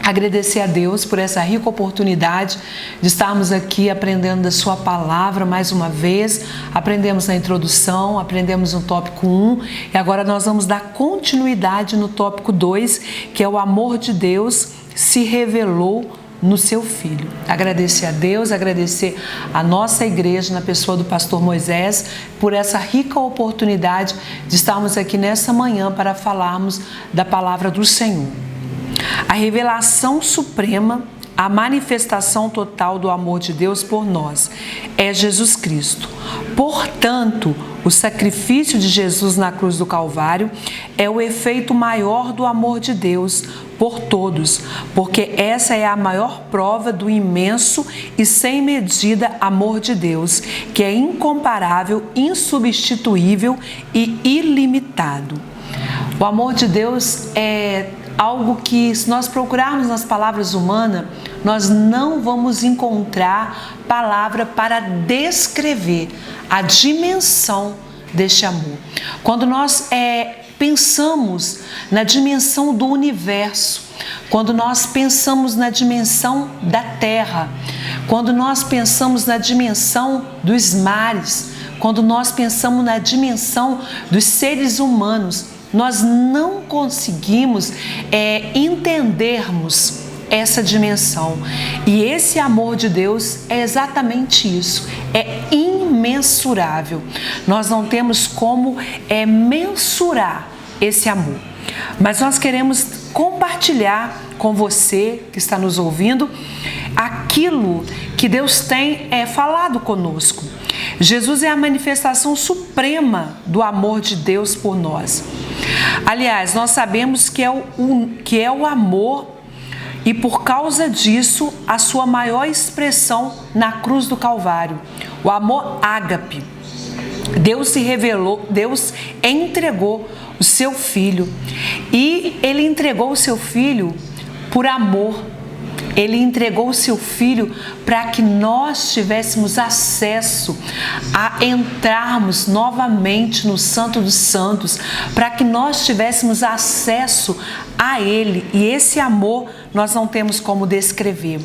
Agradecer a Deus por essa rica oportunidade de estarmos aqui aprendendo da sua palavra mais uma vez. Aprendemos na introdução, aprendemos no tópico 1 e agora nós vamos dar continuidade no tópico 2, que é o amor de Deus se revelou no seu Filho. Agradecer a Deus, agradecer a nossa igreja na pessoa do pastor Moisés por essa rica oportunidade de estarmos aqui nessa manhã para falarmos da palavra do Senhor. A revelação suprema, a manifestação total do amor de Deus por nós é Jesus Cristo. Portanto, o sacrifício de Jesus na cruz do Calvário é o efeito maior do amor de Deus por todos, porque essa é a maior prova do imenso e sem medida amor de Deus, que é incomparável, insubstituível e ilimitado. O amor de Deus é algo que, se nós procurarmos nas palavras humanas, nós não vamos encontrar palavra para descrever a dimensão deste amor. Quando nós pensamos na dimensão do universo, quando nós pensamos na dimensão da terra, quando nós pensamos na dimensão dos mares, quando nós pensamos na dimensão dos seres humanos, nós não conseguimos entendermos essa dimensão. E esse amor de Deus é exatamente isso, é imensurável. Nós não temos como mensurar esse amor. Mas nós queremos compartilhar com você que está nos ouvindo aquilo que Deus tem falado conosco. Jesus é a manifestação suprema do amor de Deus por nós. Aliás, nós sabemos que é o amor e por causa disso a sua maior expressão na cruz do Calvário, o amor ágape. Deus se revelou, Deus entregou o seu Filho e Ele entregou o seu Filho por amor. Ele entregou o seu Filho para que nós tivéssemos acesso a entrarmos novamente no Santo dos Santos, para que nós tivéssemos acesso a Ele. E esse amor nós não temos como descrever.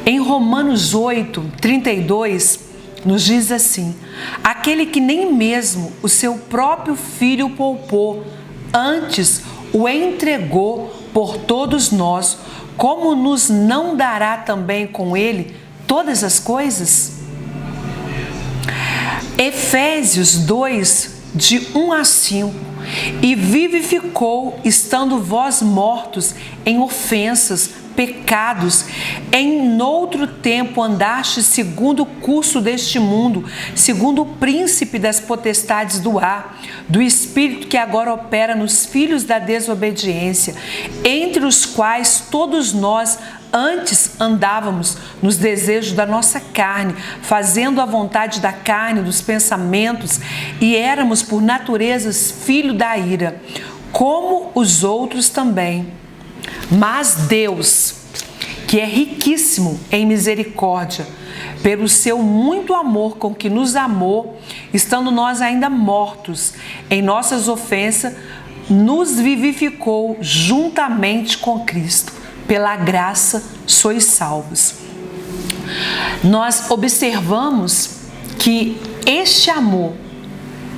Em Romanos 8, 32, nos diz assim: aquele que nem mesmo o seu próprio Filho poupou, antes o entregou por todos nós, como nos não dará também com Ele todas as coisas? Efésios 2, de 1 a 5. E vivificou, estando vós mortos em ofensas, pecados, em noutro tempo andaste segundo o curso deste mundo, segundo o príncipe das potestades do ar, do espírito que agora opera nos filhos da desobediência, entre os quais todos nós antes andávamos nos desejos da nossa carne, fazendo a vontade da carne, dos pensamentos, e éramos por naturezas filhos da ira, como os outros também. Mas Deus, que é riquíssimo em misericórdia, pelo seu muito amor com que nos amou, estando nós ainda mortos em nossas ofensas, nos vivificou juntamente com Cristo. Pela graça sois salvos. Nós observamos que este amor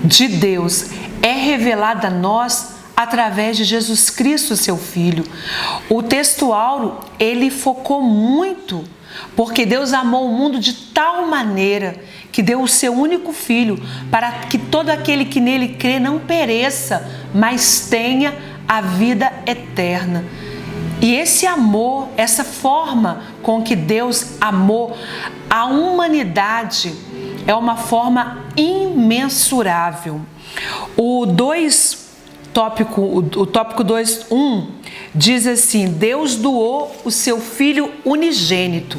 de Deus é revelado a nós através de Jesus Cristo, seu Filho. O texto áureo, ele focou muito, porque Deus amou o mundo de tal maneira que deu o seu único Filho, para que todo aquele que nele crê não pereça, mas tenha a vida eterna. E esse amor, essa forma com que Deus amou a humanidade, é uma forma imensurável. O tópico 2.1 diz assim: Deus doou o seu Filho unigênito.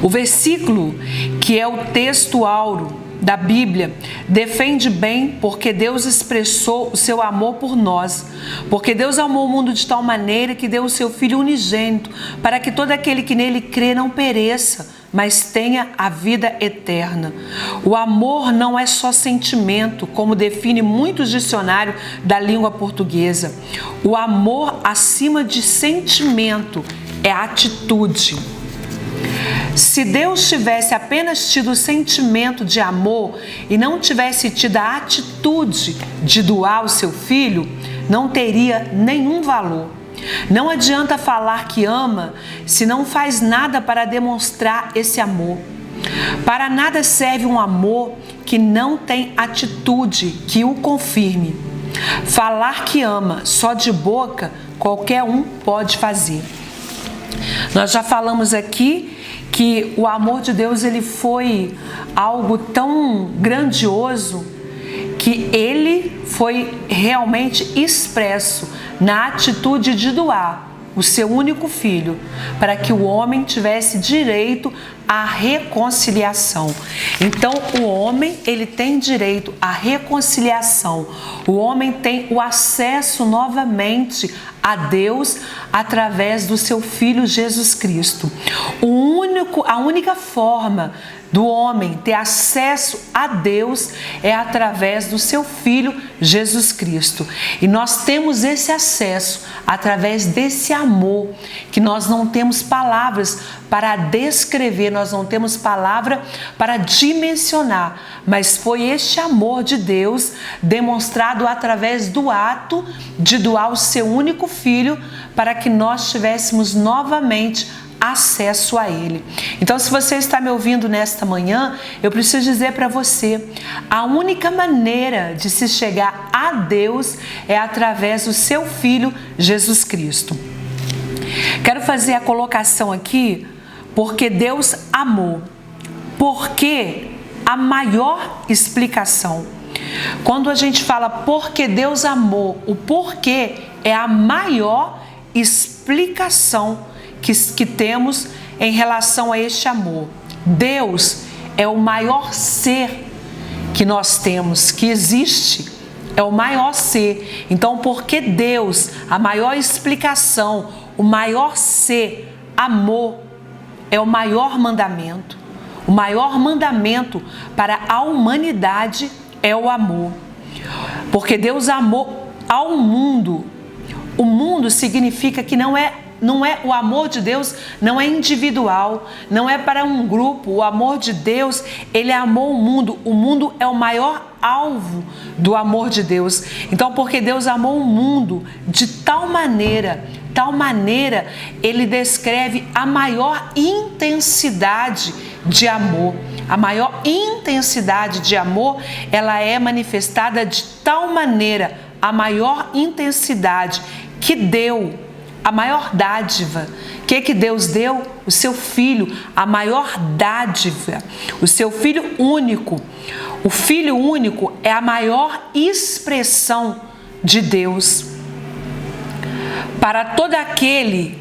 O versículo, que é o texto áureo da Bíblia, defende bem, porque Deus expressou o seu amor por nós, porque Deus amou o mundo de tal maneira que deu o seu Filho unigênito, para que todo aquele que nele crê não pereça, mas tenha a vida eterna. O amor não é só sentimento, como define muitos dicionários da língua portuguesa. O amor, acima de sentimento, é atitude. Se Deus tivesse apenas tido o sentimento de amor e não tivesse tido a atitude de doar o seu Filho, não teria nenhum valor. Não adianta falar que ama se não faz nada para demonstrar esse amor. Para nada serve um amor que não tem atitude que o confirme. Falar que ama só de boca, qualquer um pode fazer. Nós já falamos aqui que o amor de Deus, ele foi algo tão grandioso que ele foi realmente expresso na atitude de doar o seu único Filho, para que o homem tivesse direito à reconciliação. Então, o homem, ele tem direito à reconciliação. O homem tem o acesso novamente a Deus através do seu Filho Jesus Cristo. A única forma do homem ter acesso a Deus é através do seu Filho Jesus Cristo. E nós temos esse acesso através desse amor, que nós não temos palavras para descrever, nós não temos palavra para dimensionar, mas foi este amor de Deus demonstrado através do ato de doar o seu único Filho, para que nós tivéssemos novamente acesso a Ele. Então, se você está me ouvindo nesta manhã, eu preciso dizer para você, a única maneira de se chegar a Deus é através do seu Filho Jesus Cristo. Quero fazer a colocação aqui, porque Deus amou. Porque a maior explicação, quando a gente fala porque Deus amou, o porquê é a maior explicação que temos em relação a este amor. Deus é o maior ser que nós temos, que existe, é o maior ser. Então, porque Deus, a maior explicação, o maior ser, amor, é o maior mandamento. O maior mandamento para a humanidade é o amor. Porque Deus amou ao mundo. O mundo significa que não é o amor de Deus, não é individual, não é para um grupo. O amor de Deus, ele amou o mundo. O mundo é o maior alvo do amor de Deus. Então, porque Deus amou o mundo de tal maneira, ele descreve a maior intensidade de amor. a maior intensidade de amor, ela é manifestada de tal maneira, a maior intensidade que deu, a maior dádiva. O que Deus deu? O seu Filho, a maior dádiva, o seu Filho único. O Filho único é a maior expressão de Deus. Para todo aquele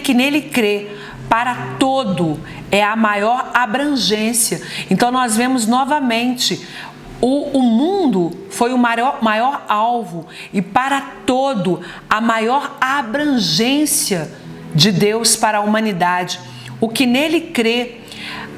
que nele crê, para todo, é a maior abrangência. Então nós vemos novamente, o mundo foi o maior alvo, e para todo, a maior abrangência de Deus para a humanidade. O que nele crê.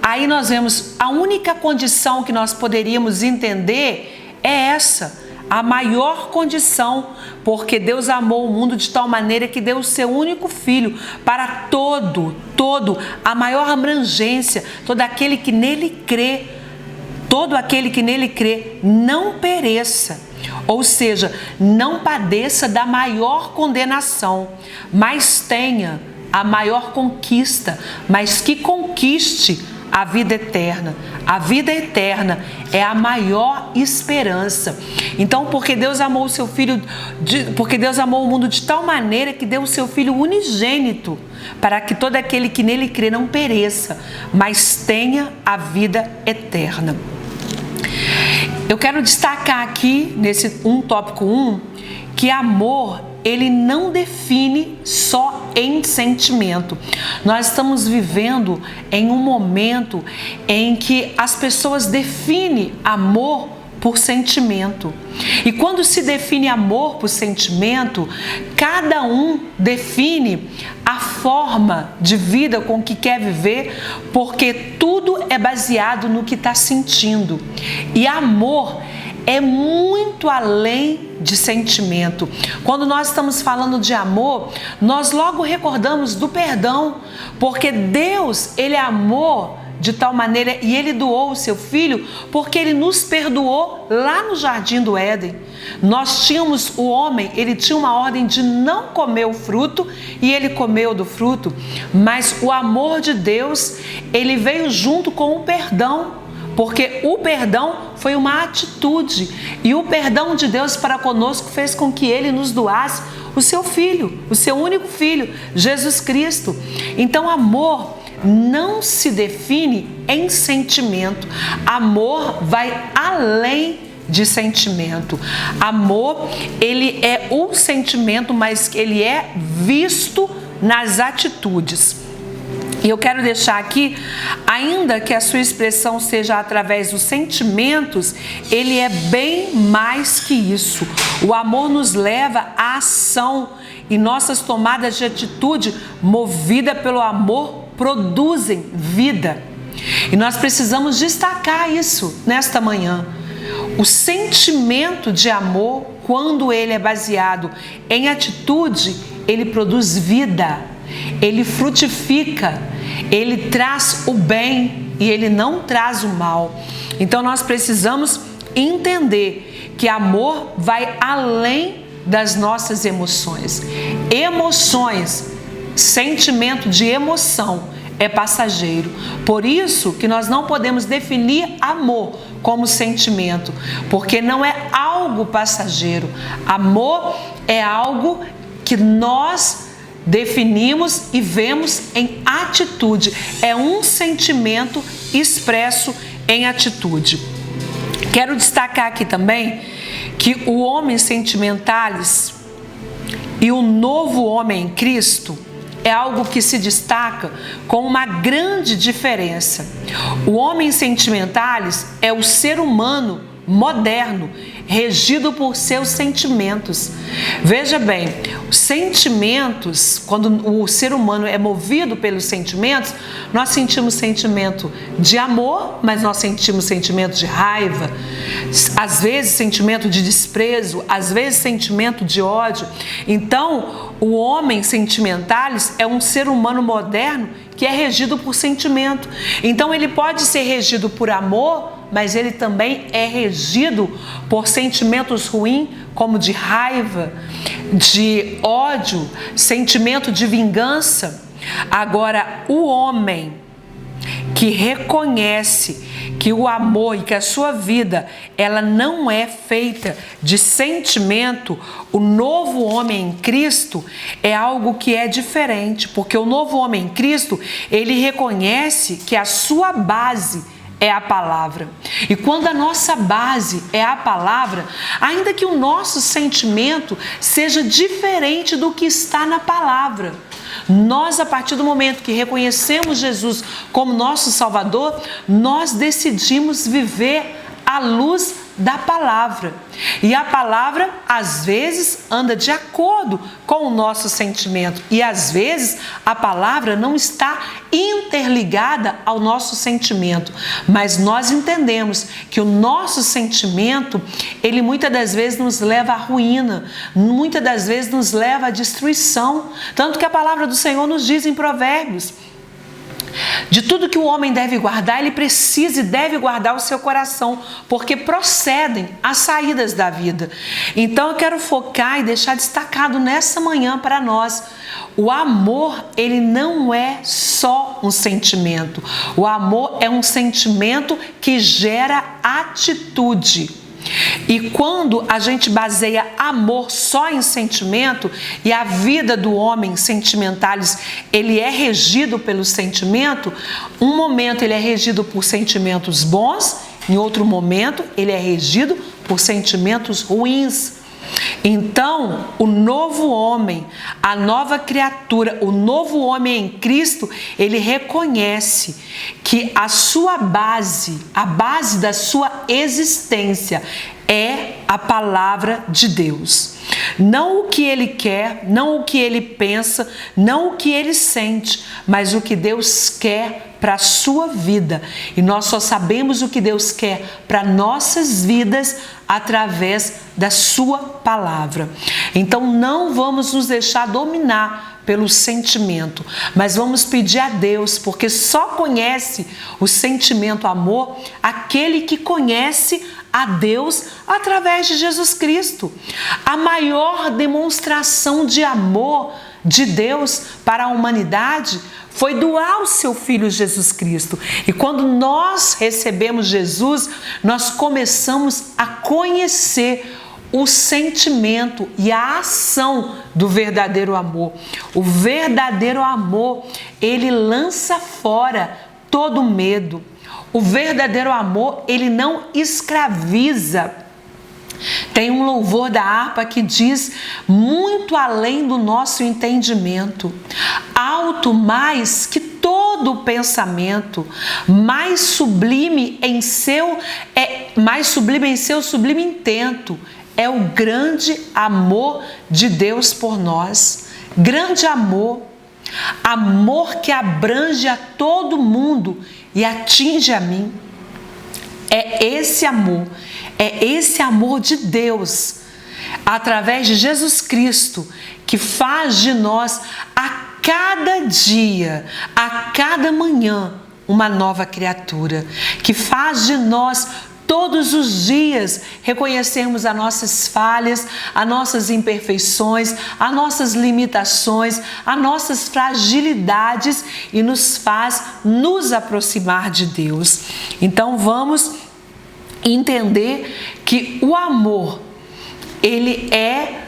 Aí nós vemos, a única condição que nós poderíamos entender é essa, a maior condição, porque Deus amou o mundo de tal maneira que deu o seu único Filho para todo, a maior abrangência, todo aquele que nele crê, não pereça, ou seja, não padeça da maior condenação, mas tenha a maior conquista, mas que conquiste a vida eterna. A vida eterna é a maior esperança. Então, porque Deus amou o seu Filho, porque Deus amou o mundo de tal maneira que deu o seu Filho unigênito, para que todo aquele que nele crê não pereça, mas tenha a vida eterna. Eu quero destacar aqui, nesse tópico 1, que amor, ele não define só em sentimento. Nós estamos vivendo em um momento em que as pessoas definem amor por sentimento. E quando se define amor por sentimento, cada um define a forma de vida com que quer viver, porque tudo é baseado no que está sentindo. E amor é muito além de sentimento. Quando nós estamos falando de amor, nós logo recordamos do perdão, porque Deus, ele é amor de tal maneira, e ele doou o seu Filho, porque ele nos perdoou lá no Jardim do Éden. Nós tínhamos, o homem, ele tinha uma ordem de não comer o fruto, e ele comeu do fruto, mas o amor de Deus, ele veio junto com o perdão, porque o perdão foi uma atitude, e o perdão de Deus para conosco fez com que ele nos doasse o seu Filho, o seu único Filho, Jesus Cristo. Então, amor não se define em sentimento. Amor vai além de sentimento. Amor, ele é o sentimento, mas ele é visto nas atitudes. E eu quero deixar aqui, ainda que a sua expressão seja através dos sentimentos, ele é bem mais que isso. O amor nos leva à ação, e nossas tomadas de atitude, movida pelo amor, produzem vida. E nós precisamos destacar isso nesta manhã. O sentimento de amor, quando ele é baseado em atitude, ele produz vida, ele frutifica, ele traz o bem e ele não traz o mal. Então nós precisamos entender que amor vai além das nossas emoções. Emoções, sentimento de emoção é passageiro. Por isso que nós não podemos definir amor como sentimento, porque não é algo passageiro. Amor é algo que nós definimos e vemos em atitude. É um sentimento expresso em atitude. Quero destacar aqui também que o homem sentimentalis e o novo homem em Cristo é algo que se destaca com uma grande diferença. O homem sentimentalis é o ser humano moderno, regido por seus sentimentos. Veja bem, os sentimentos, quando o ser humano é movido pelos sentimentos, nós sentimos sentimento de amor, mas nós sentimos sentimento de raiva, às vezes sentimento de desprezo, às vezes sentimento de ódio. Então, o homem sentimentalis é um ser humano moderno que é regido por sentimento. Então, ele pode ser regido por amor, mas ele também é regido por sentimentos ruins, como de raiva, de ódio, sentimento de vingança. Agora, o homem que reconhece que o amor e que a sua vida, ela não é feita de sentimento, o novo homem em Cristo é algo que é diferente, porque o novo homem em Cristo, ele reconhece que a sua base é a palavra. E quando a nossa base é a palavra, ainda que o nosso sentimento seja diferente do que está na palavra, nós, a partir do momento que reconhecemos Jesus como nosso Salvador, nós decidimos viver à luz da palavra. E a palavra, às vezes, anda de acordo com o nosso sentimento. E, às vezes, a palavra não está interligada ao nosso sentimento. Mas nós entendemos que o nosso sentimento, ele muitas das vezes nos leva à ruína. Muitas das vezes nos leva à destruição. Tanto que a palavra do Senhor nos diz em Provérbios: de tudo que o homem deve guardar, ele precisa e deve guardar o seu coração, porque procedem as saídas da vida. Então eu quero focar e deixar destacado nessa manhã para nós: o amor, ele não é só um sentimento. O amor é um sentimento que gera atitude. E quando a gente baseia amor só em sentimento, e a vida do homem sentimentalis, ele é regido pelo sentimento, um momento ele é regido por sentimentos bons, em outro momento ele é regido por sentimentos ruins. Então, o novo homem, a nova criatura, o novo homem em Cristo, ele reconhece que a sua base, a base da sua existência é a palavra de Deus. Não o que ele quer, não o que ele pensa, não o que ele sente, mas o que Deus quer para a sua vida. E nós só sabemos o que Deus quer para nossas vidas através da sua palavra. Então não vamos nos deixar dominar pelo sentimento, mas vamos pedir a Deus, porque só conhece o sentimento amor aquele que conhece a Deus através de Jesus Cristo. A maior demonstração de amor de Deus para a humanidade foi doar o seu Filho Jesus Cristo. E quando nós recebemos Jesus, nós começamos a conhecer o sentimento e a ação do verdadeiro amor. O verdadeiro amor, ele lança fora todo medo. O verdadeiro amor, ele não escraviza. Tem um louvor da harpa que diz: muito além do nosso entendimento, alto mais que todo pensamento, mais sublime em seu sublime intento, é o grande amor de Deus por nós. Grande amor, amor que abrange a todo mundo e atinge a mim. É esse amor de Deus, através de Jesus Cristo, que faz de nós a cada dia, a cada manhã, uma nova criatura, que faz de nós todos os dias reconhecermos as nossas falhas, as nossas imperfeições, as nossas limitações, as nossas fragilidades e nos faz nos aproximar de Deus. Então vamos entender que o amor, ele é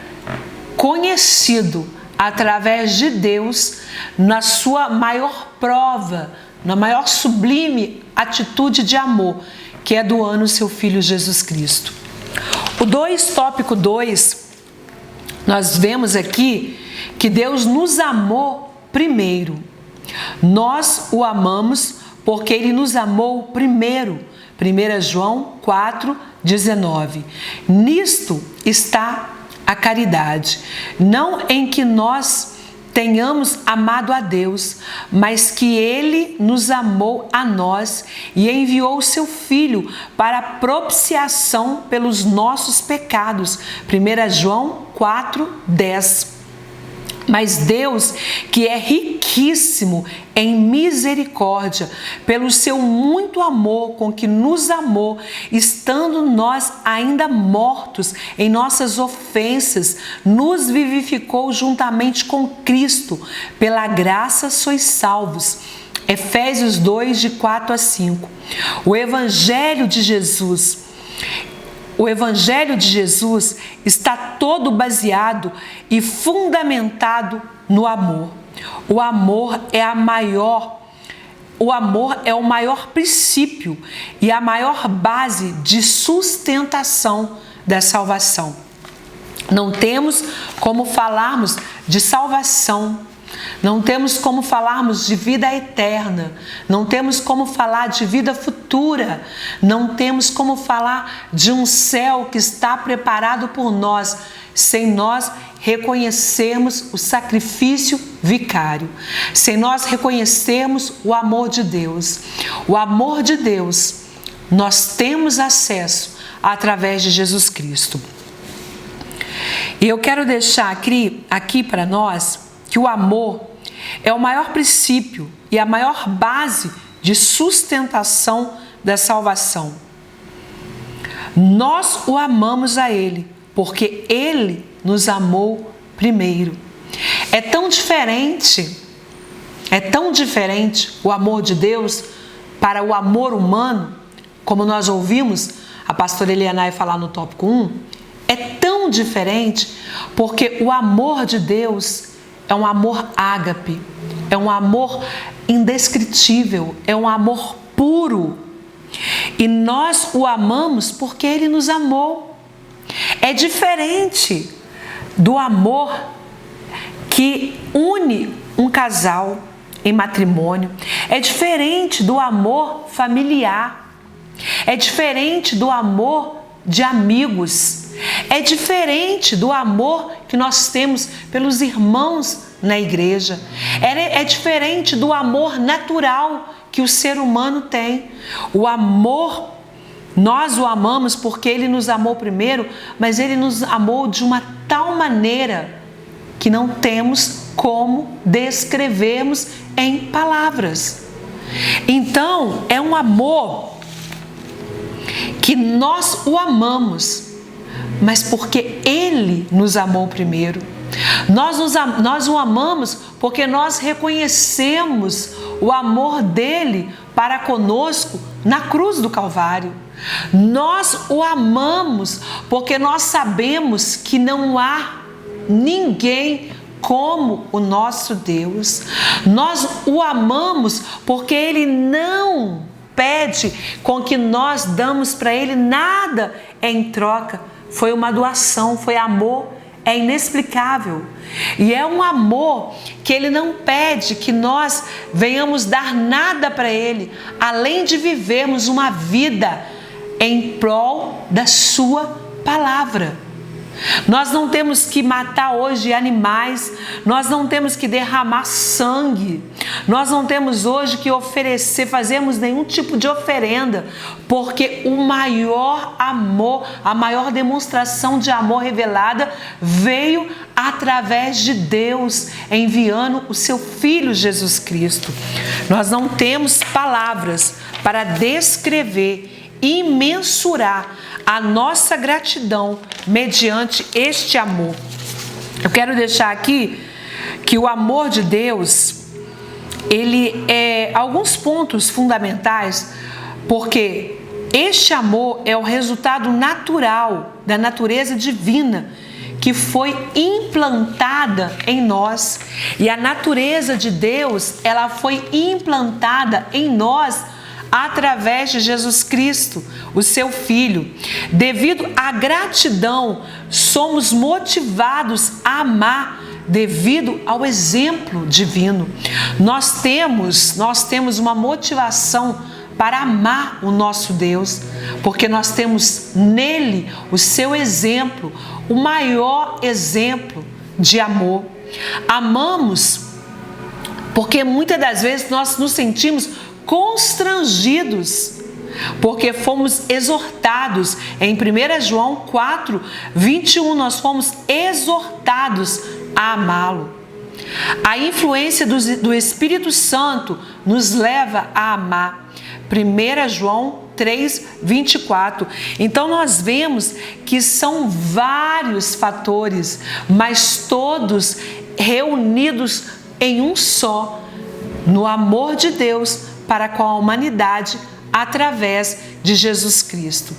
conhecido através de Deus na sua maior prova, na maior sublime atitude de amor, que é doando o seu Filho Jesus Cristo. O tópico 2, nós vemos aqui que Deus nos amou primeiro. Nós o amamos porque Ele nos amou primeiro. 1 João 4,19. Nisto está a caridade, não em que nós tenhamos amado a Deus, mas que Ele nos amou a nós e enviou o seu Filho para propiciação pelos nossos pecados. 1 João 4,10. Mas Deus, que é riquíssimo em misericórdia, pelo seu muito amor com que nos amou, estando nós ainda mortos em nossas ofensas, nos vivificou juntamente com Cristo. Pela graça sois salvos. Efésios 2, de 4 a 5. O Evangelho de Jesus está todo baseado e fundamentado no amor. O amor é o maior princípio e a maior base de sustentação da salvação. Não temos como falarmos de salvação, não temos como falarmos de vida eterna, não temos como falar de vida futura, não temos como falar de um céu que está preparado por nós, sem nós reconhecermos o sacrifício vicário, sem nós reconhecermos o amor de Deus. O amor de Deus, nós temos acesso através de Jesus Cristo. E eu quero deixar aqui para nós que o amor é o maior princípio e a maior base de sustentação da salvação. Nós o amamos a Ele, porque Ele nos amou primeiro. É tão diferente o amor de Deus para o amor humano, como nós ouvimos a pastora Elianai falar no tópico 1, é tão diferente porque o amor de Deus é um amor ágape, é um amor indescritível, é um amor puro. E nós o amamos porque Ele nos amou. É diferente do amor que une um casal em matrimônio. É diferente do amor familiar. É diferente do amor de amigos. É diferente do amor que nós temos pelos irmãos na igreja. É diferente do amor natural que o ser humano tem. O amor, nós o amamos porque Ele nos amou primeiro, mas Ele nos amou de uma tal maneira que não temos como descrevermos em palavras. Então, é um amor que nós o amamos, mas porque Ele nos amou primeiro. Nós o amamos porque nós reconhecemos o amor dele para conosco na cruz do Calvário. Nós o amamos porque nós sabemos que não há ninguém como o nosso Deus. Nós o amamos porque Ele não pede com que nós damos para Ele nada em troca. Foi uma doação, foi amor, é inexplicável. E é um amor que Ele não pede que nós venhamos dar nada para Ele, além de vivermos uma vida em prol da Sua palavra. Nós não temos que matar hoje animais, nós não temos que derramar sangue, nós não temos hoje que fazermos nenhum tipo de oferenda, porque o maior amor, a maior demonstração de amor revelada veio através de Deus, enviando o seu Filho Jesus Cristo. Nós não temos palavras para descrever e mensurar a nossa gratidão mediante este amor. Eu quero deixar aqui que o amor de Deus, ele é alguns pontos fundamentais, porque este amor é o resultado natural da natureza divina que foi implantada em nós. E a natureza de Deus, ela foi implantada em nós através de Jesus Cristo, o seu Filho. Devido à gratidão, somos motivados a amar devido ao exemplo divino. Nós temos uma motivação para amar o nosso Deus, porque nós temos nele o seu exemplo, o maior exemplo de amor. Amamos porque muitas das vezes nós nos sentimos constrangidos, porque fomos exortados em 1 João 4, 21, nós fomos exortados a amá-lo. A influência do Espírito Santo nos leva a amar. 1 João 3:24. Então nós vemos que são vários fatores, mas todos reunidos em um só, no amor de Deus para com a humanidade através de Jesus Cristo.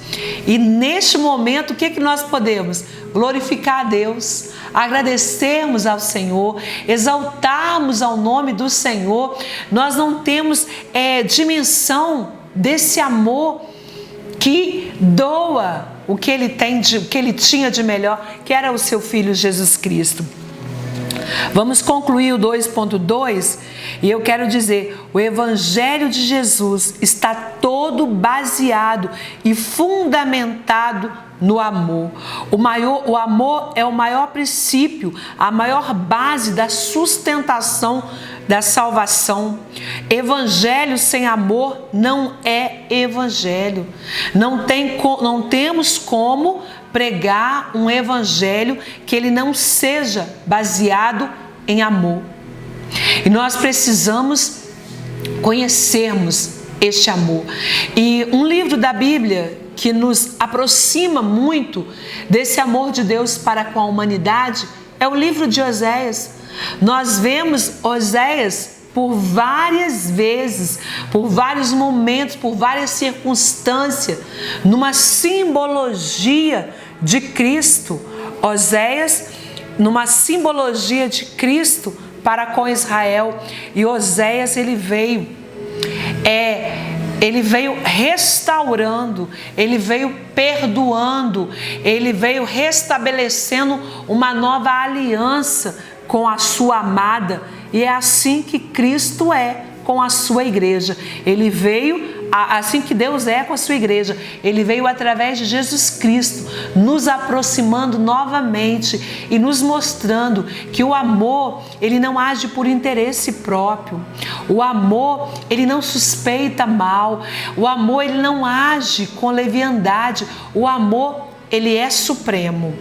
E neste momento, o que nós podemos? Glorificar a Deus, agradecermos ao Senhor, exaltarmos ao nome do Senhor. Nós não temos dimensão desse amor que doa o que ele tinha de melhor, que era o seu Filho Jesus Cristo. Vamos concluir o 2.2 e eu quero dizer, o Evangelho de Jesus está todo baseado e fundamentado no amor. O amor é o maior princípio, a maior base da sustentação da salvação. Evangelho sem amor não é evangelho. Não temos como pregar um evangelho que ele não seja baseado em amor. E nós precisamos conhecermos este amor. E um livro da Bíblia que nos aproxima muito desse amor de Deus para com a humanidade é o livro de Oséias. Nós vemos Oséias por várias vezes, por vários momentos, por várias circunstâncias, numa simbologia de Cristo. Oséias, numa simbologia de Cristo para com Israel. E Oséias, ele veio restaurando, ele veio perdoando, ele veio restabelecendo uma nova aliança com a sua amada. E é assim que Cristo é com a sua igreja. Ele veio, assim que Deus é com a sua igreja, ele veio através de Jesus Cristo, nos aproximando novamente e nos mostrando que o amor, ele não age por interesse próprio. O amor, ele não suspeita mal. O amor, ele não age com leviandade. O amor, ele é supremo.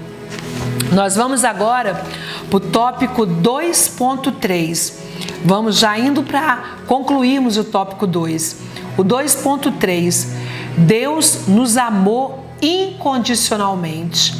Nós vamos agora para o tópico 2.3. Vamos já indo para concluirmos o tópico 2. O 2.3. Deus nos amou incondicionalmente.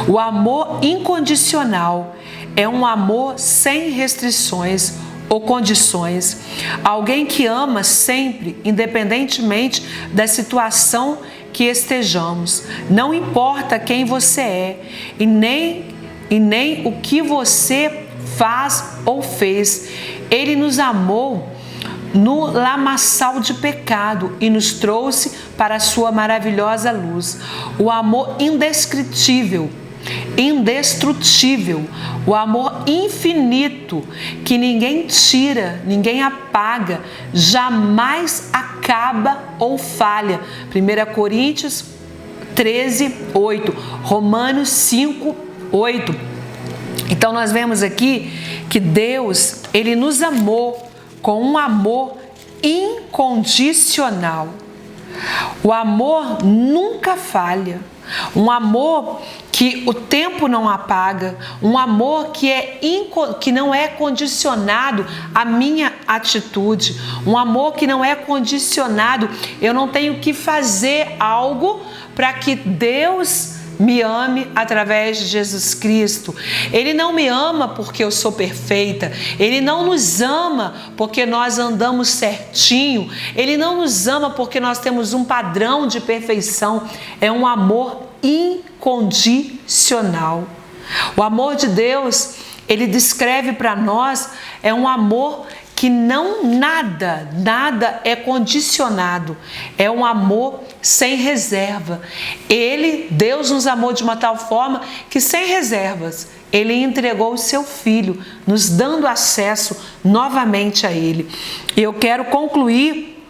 O amor incondicional é um amor sem restrições ou condições. Alguém que ama sempre, independentemente da situação que estejamos. Não importa quem você é e nem o que você faz ou fez. Ele nos amou no lamaçal de pecado e nos trouxe para a sua maravilhosa luz. O amor indescritível, indestrutível, o amor infinito que ninguém tira, ninguém apaga, jamais acaba ou falha. 1 Coríntios 13:8, Romanos 5:8. Então nós vemos aqui que Deus, ele nos amou com um amor incondicional. O amor nunca falha. Um amor que o tempo não apaga, um amor que não é condicionado à minha atitude, um amor que não é condicionado, eu não tenho que fazer algo para que Deus me ame através de Jesus Cristo. Ele não me ama porque eu sou perfeita. Ele não nos ama porque nós andamos certinho. Ele não nos ama porque nós temos um padrão de perfeição. É um amor incondicional. O amor de Deus, ele descreve para nós, é um amor que nada é condicionado. É um amor sem reserva. Deus nos amou de uma tal forma que sem reservas, ele entregou o seu Filho, nos dando acesso novamente a ele. E eu quero concluir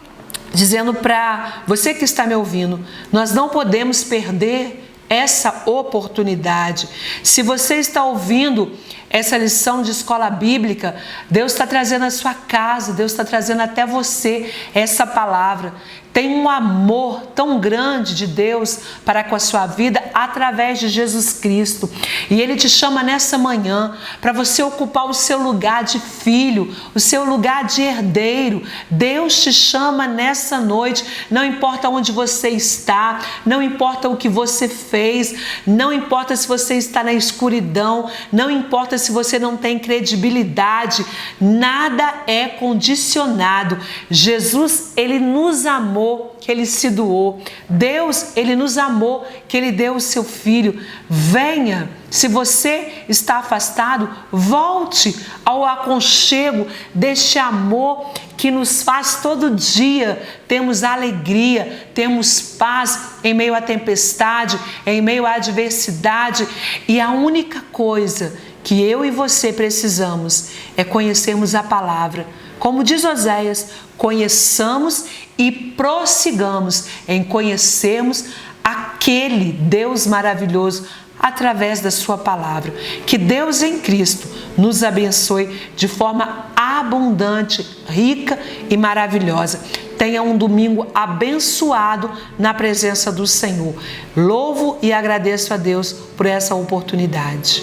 dizendo para você que está me ouvindo, nós não podemos perder essa oportunidade. Se você está ouvindo essa lição de escola bíblica, Deus está trazendo à sua casa, Deus está trazendo até você essa palavra. tem um amor tão grande de Deus para com a sua vida através de Jesus Cristo. E Ele te chama nessa manhã para você ocupar o seu lugar de filho, o seu lugar de herdeiro. Deus te chama nessa noite, não importa onde você está, não importa o que você fez, não importa se você está na escuridão, não importa se você não tem credibilidade, nada é condicionado. Jesus, Ele nos amou, que Ele se doou. Deus, Ele nos amou, que Ele deu o seu Filho. Venha, se você está afastado, volte ao aconchego deste amor que nos faz todo dia termos alegria, temos paz em meio à tempestade, em meio à adversidade. E a única coisa que eu e você precisamos é conhecermos a palavra. Como diz Oséias, conheçamos e prossigamos em conhecermos aquele Deus maravilhoso através da sua palavra. Que Deus em Cristo nos abençoe de forma abundante, rica e maravilhosa. Tenha um domingo abençoado na presença do Senhor. Louvo e agradeço a Deus por essa oportunidade.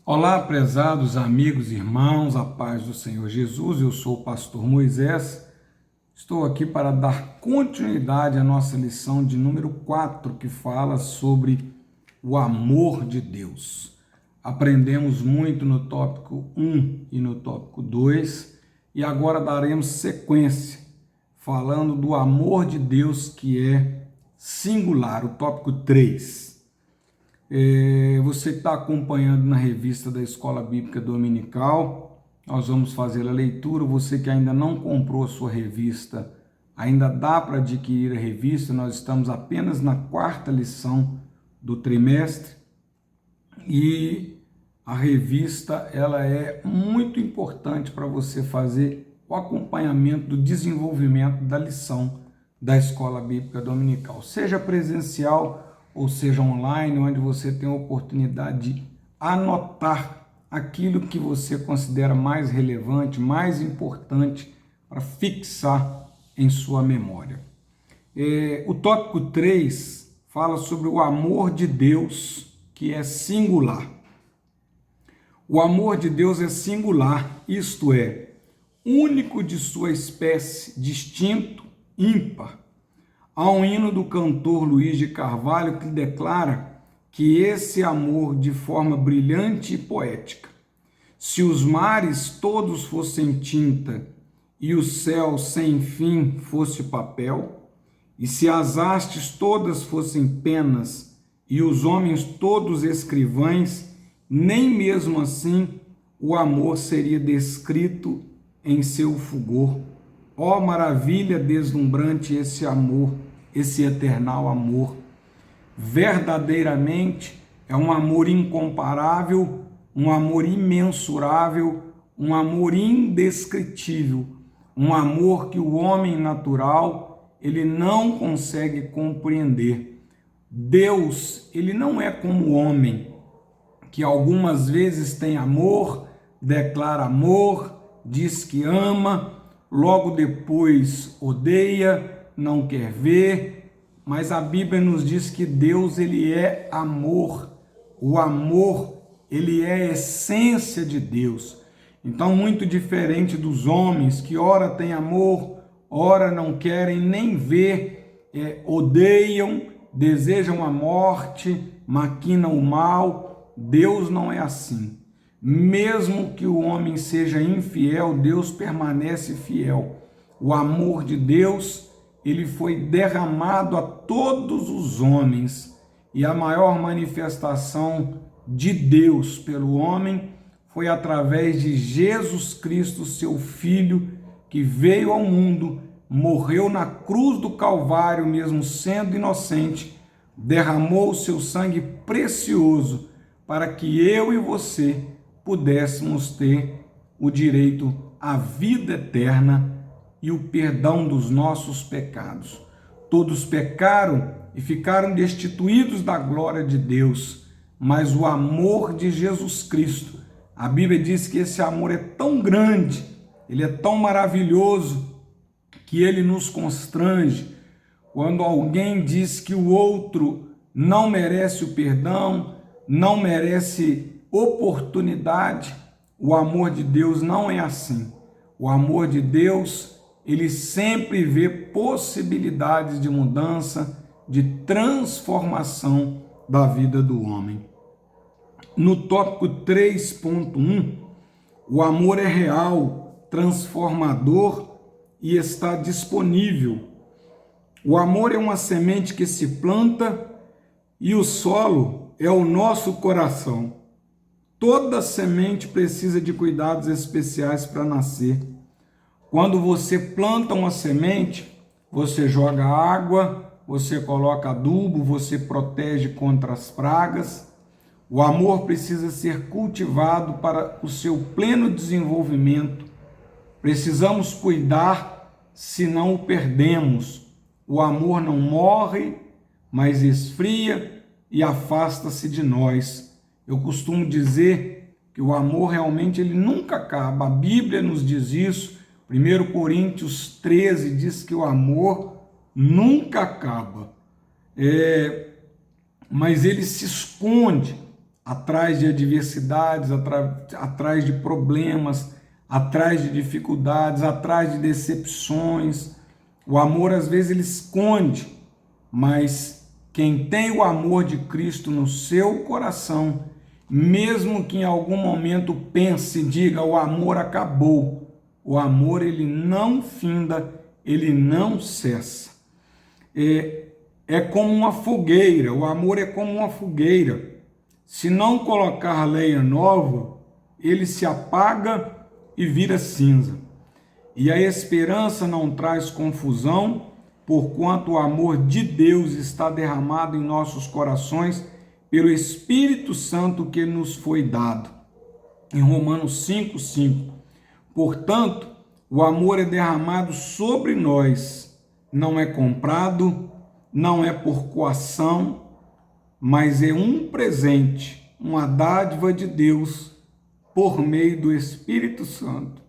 Olá, prezados amigos e irmãos, a paz do Senhor Jesus. Eu sou o pastor Moisés. Estou aqui para dar continuidade à nossa lição de número 4, que fala sobre o amor de Deus. Aprendemos muito no tópico 1 e no tópico 2 e agora daremos sequência, falando do amor de Deus que é singular, o tópico 3. Você que está acompanhando na revista da Escola Bíblica Dominical, nós vamos fazer a leitura. Você que ainda não comprou a sua revista, ainda dá para adquirir a revista. Nós estamos apenas na 4ª lição do trimestre e a revista ela é muito importante para você fazer o acompanhamento do desenvolvimento da lição da Escola Bíblica Dominical, seja presencial ou seja online, onde você tem a oportunidade de anotar aquilo que você considera mais relevante, mais importante para fixar em sua memória. O tópico 3 fala sobre o amor de Deus, que é singular. O amor de Deus é singular, isto é, único de sua espécie, distinto, ímpar. Há um hino do cantor Luiz de Carvalho que declara que esse amor de forma brilhante e poética. Se os mares todos fossem tinta e o céu sem fim fosse papel, e se as hastes todas fossem penas e os homens todos escrivães, nem mesmo assim o amor seria descrito em seu fulgor. Ó maravilha deslumbrante esse amor, esse eternal amor. Verdadeiramente é um amor incomparável, um amor imensurável, um amor indescritível, um amor que o homem natural ele não consegue compreender. Deus, ele não é como o homem, que algumas vezes tem amor, declara amor, diz que ama, logo depois odeia, não quer ver, mas a Bíblia nos diz que Deus ele é amor. O amor, ele é a essência de Deus. Então, muito diferente dos homens que ora têm amor, ora não querem nem ver, odeiam, desejam a morte, maquinam o mal. Deus não é assim. Mesmo que o homem seja infiel, Deus permanece fiel. O amor de Deus, ele foi derramado a todos os homens, e a maior manifestação de Deus pelo homem foi através de Jesus Cristo, seu Filho, que veio ao mundo, morreu na cruz do Calvário, mesmo sendo inocente, derramou o seu sangue precioso para que eu e você pudéssemos ter o direito à vida eterna e o perdão dos nossos pecados. Todos pecaram e ficaram destituídos da glória de Deus, mas o amor de Jesus Cristo, a Bíblia diz que esse amor é tão grande, ele é tão maravilhoso, que ele nos constrange. Quando alguém diz que o outro não merece o perdão, não merece oportunidade, o amor de Deus não é assim. O amor de Deus, ele sempre vê possibilidades de mudança, de transformação da vida do homem. No tópico 3.1, o amor é real, transformador e está disponível. O amor é uma semente que se planta e o solo é o nosso coração. Toda semente precisa de cuidados especiais para nascer. Quando você planta uma semente, você joga água, você coloca adubo, você protege contra as pragas. O amor precisa ser cultivado para o seu pleno desenvolvimento. Precisamos cuidar, senão o perdemos. O amor não morre, mas esfria e afasta-se de nós. Eu costumo dizer que o amor realmente ele nunca acaba. A Bíblia nos diz isso. 1 Coríntios 13 diz que o amor nunca acaba. Mas ele se esconde atrás de adversidades, atrás de problemas, atrás de dificuldades, atrás de decepções. O amor às vezes ele esconde, mas quem tem o amor de Cristo no seu coração, mesmo que em algum momento pense e diga o amor acabou, o amor ele não finda, ele não cessa. É como uma fogueira, o amor é como uma fogueira. Se não colocar lenha nova, ele se apaga e vira cinza. E a esperança não traz confusão, porquanto o amor de Deus está derramado em nossos corações pelo Espírito Santo que nos foi dado. Em Romanos 5:5. Portanto, o amor é derramado sobre nós, não é comprado, não é por coação, mas é um presente, uma dádiva de Deus por meio do Espírito Santo.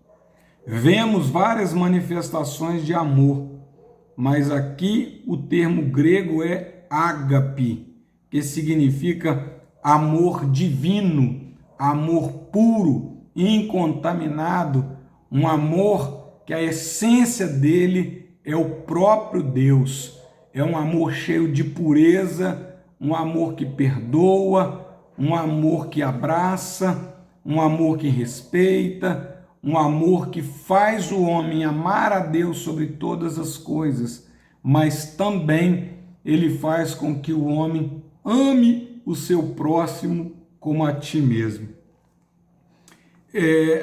Vemos várias manifestações de amor, mas aqui o termo grego é ágape, que significa amor divino, amor puro, incontaminado, um amor que a essência dele é o próprio Deus. É um amor cheio de pureza, um amor que perdoa, um amor que abraça, um amor que respeita, um amor que faz o homem amar a Deus sobre todas as coisas, mas também ele faz com que o homem ame o seu próximo como a ti mesmo.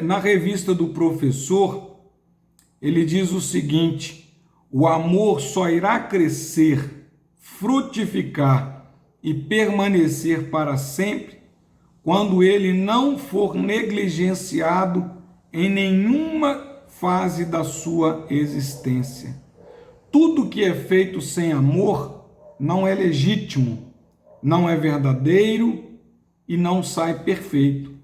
Na revista do Professor, ele diz o seguinte: o amor só irá crescer, frutificar e permanecer para sempre quando ele não for negligenciado em nenhuma fase da sua existência. Tudo que é feito sem amor não é legítimo, não é verdadeiro e não sai perfeito.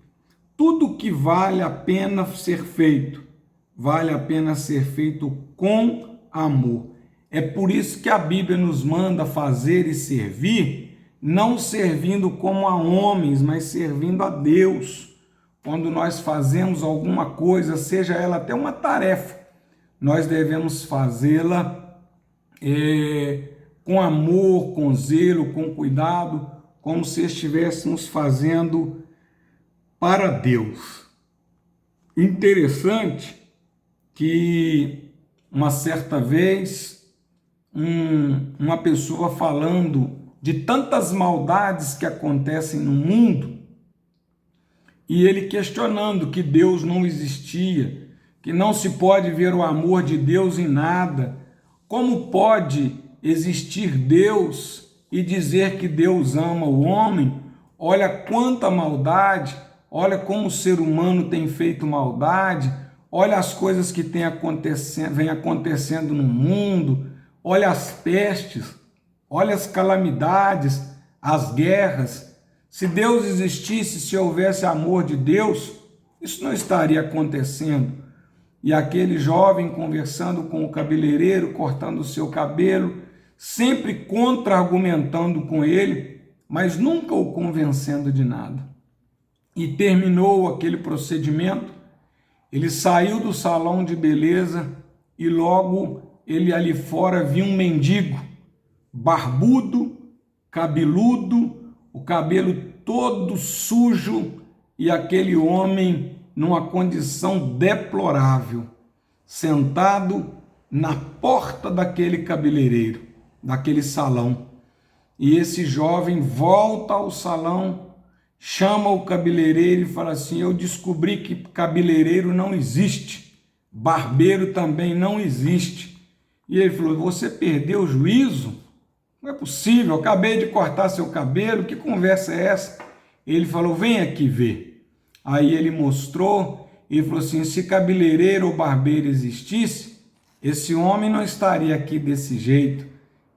Tudo que vale a pena ser feito, vale a pena ser feito com amor. É por isso que a Bíblia nos manda fazer e servir, não servindo como a homens, mas servindo a Deus. Quando nós fazemos alguma coisa, seja ela até uma tarefa, nós devemos fazê-la com amor, com zelo, com cuidado, como se estivéssemos fazendo para Deus. Interessante que uma certa vez uma pessoa falando de tantas maldades que acontecem no mundo, e ele questionando que Deus não existia, que não se pode ver o amor de Deus em nada. Como pode existir Deus e dizer que Deus ama o homem? Olha quanta maldade, olha como o ser humano tem feito maldade, olha as coisas que vem acontecendo no mundo, olha as pestes, olha as calamidades, as guerras. Se Deus existisse, se houvesse amor de Deus, isso não estaria acontecendo. e aquele jovem conversando com o cabeleireiro, cortando o seu cabelo, sempre contra-argumentando com ele, mas nunca o convencendo de nada. E terminou aquele procedimento, ele saiu do salão de beleza e logo ele ali fora viu um mendigo, barbudo, cabeludo, o cabelo todo sujo e aquele homem numa condição deplorável, sentado na porta daquele cabeleireiro, daquele salão. E esse jovem volta ao salão, chama o cabeleireiro e fala assim: eu descobri que cabeleireiro não existe, barbeiro também não existe. E ele falou: você perdeu o juízo? Não é possível, eu acabei de cortar seu cabelo, que conversa é essa? Ele falou: vem aqui ver. Aí ele mostrou e falou assim: se cabeleireiro ou barbeiro existisse, esse homem não estaria aqui desse jeito.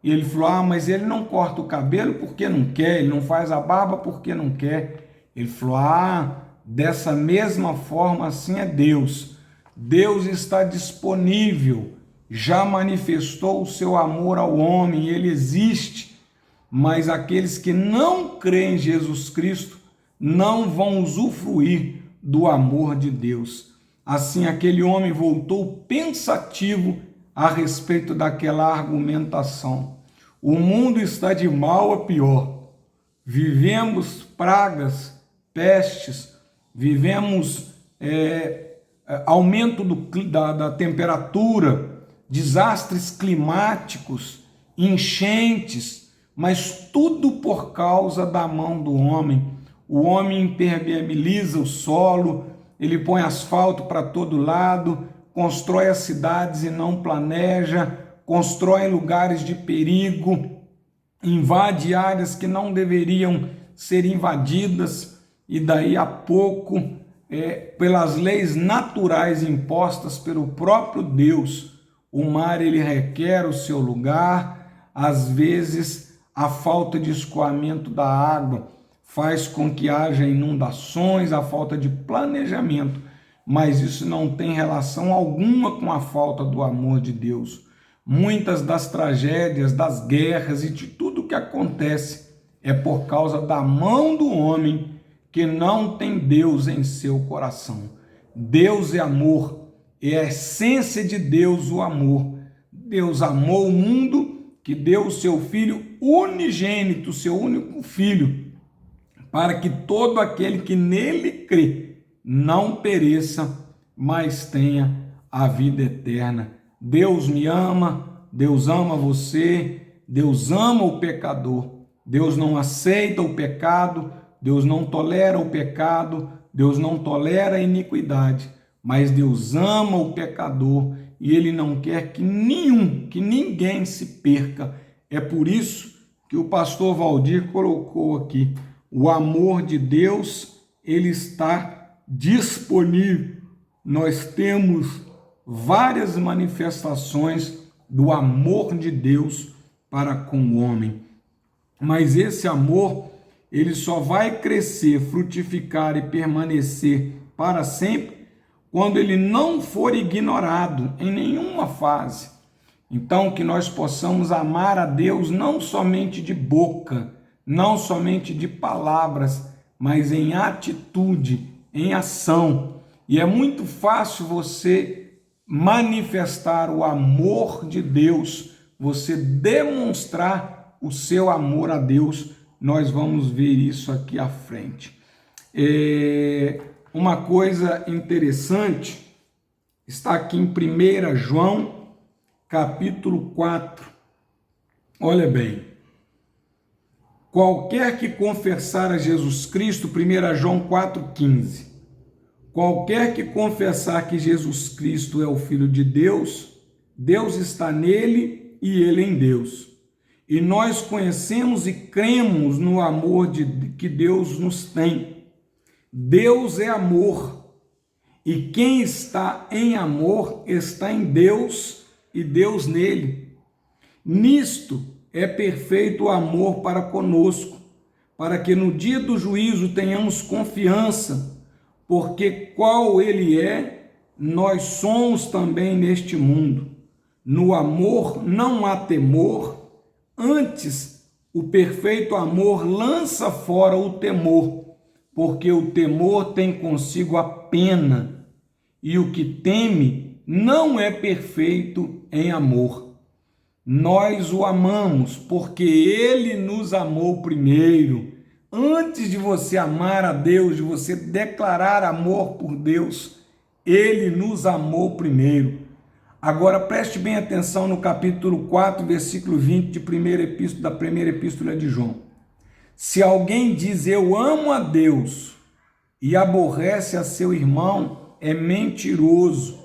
E ele falou: mas ele não corta o cabelo porque não quer, ele não faz a barba porque não quer. Ele falou: dessa mesma forma assim é Deus. Deus está disponível, já manifestou o seu amor ao homem, ele existe, mas aqueles que não creem em Jesus Cristo não vão usufruir do amor de Deus. Assim, aquele homem voltou pensativo a respeito daquela argumentação. O mundo está de mal a pior. Vivemos pragas, pestes, vivemos aumento da temperatura, desastres climáticos, enchentes, mas tudo por causa da mão do homem. O homem impermeabiliza o solo, ele põe asfalto para todo lado, constrói as cidades e não planeja, constrói em lugares de perigo, invade áreas que não deveriam ser invadidas e daí a pouco, pelas leis naturais impostas pelo próprio Deus, o mar ele requer o seu lugar. Às vezes a falta de escoamento da água faz com que haja inundações, a falta de planejamento, mas isso não tem relação alguma com a falta do amor de Deus. Muitas das tragédias, das guerras e de tudo que acontece é por causa da mão do homem que não tem Deus em seu coração. Deus é amor, é a essência de Deus o amor. Deus amou o mundo que deu o seu Filho unigênito, seu único Filho, para que todo aquele que nele crê não pereça, mas tenha a vida eterna. Deus me ama, Deus ama você, Deus ama o pecador. Deus não aceita o pecado, Deus não tolera o pecado, Deus não tolera a iniquidade, mas Deus ama o pecador e Ele não quer que ninguém se perca. É por isso que o pastor Valdir colocou aqui: o amor de Deus, ele está disponível. Nós temos várias manifestações do amor de Deus para com o homem. Mas esse amor, ele só vai crescer, frutificar e permanecer para sempre quando ele não for ignorado em nenhuma fase. Então, que nós possamos amar a Deus não somente de boca, não somente de palavras, mas em atitude, em ação. E é muito fácil você manifestar o amor de Deus, você demonstrar o seu amor a Deus. Nós vamos ver isso aqui à frente. Uma coisa interessante está aqui em 1 João, capítulo 4. Olha bem. Qualquer que confessar a Jesus Cristo, 1 João 4,15, qualquer que confessar que Jesus Cristo é o Filho de Deus, Deus está nele e ele em Deus. E nós conhecemos e cremos no amor que Deus nos tem. Deus é amor, e quem está em amor está em Deus e Deus nele. Nisto é perfeito o amor para conosco, para que no dia do juízo tenhamos confiança, porque qual ele é, nós somos também neste mundo. No amor não há temor, antes o perfeito amor lança fora o temor, porque o temor tem consigo a pena, e o que teme não é perfeito em amor. Nós o amamos porque ele nos amou primeiro. Antes de você amar a Deus, de você declarar amor por Deus, ele nos amou primeiro. Agora preste bem atenção no capítulo 4, versículo 20 da primeira epístola de João. Se alguém diz eu amo a Deus e aborrece a seu irmão, é mentiroso.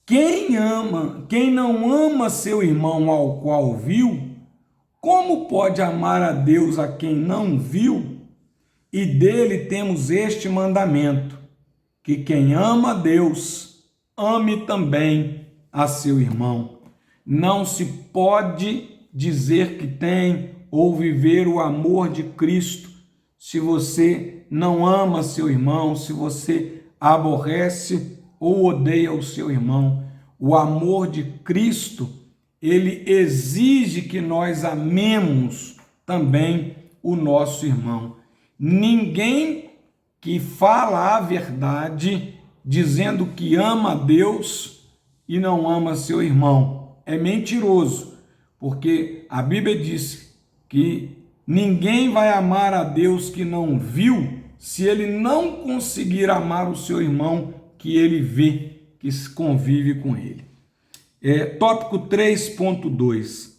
Quem não ama seu irmão ao qual viu, como pode amar a Deus a quem não viu? E dele temos este mandamento, que quem ama a Deus, ame também a seu irmão. Não se pode dizer que tem ou viver o amor de Cristo se você não ama seu irmão, se você aborrece ou odeia o seu irmão. O amor de Cristo, ele exige que nós amemos também o nosso irmão. Ninguém que fala a verdade dizendo que ama a Deus e não ama seu irmão é mentiroso, porque a Bíblia diz que ninguém vai amar a Deus que não viu se ele não conseguir amar o seu irmão que ele vê, que convive com ele. Tópico 3.2.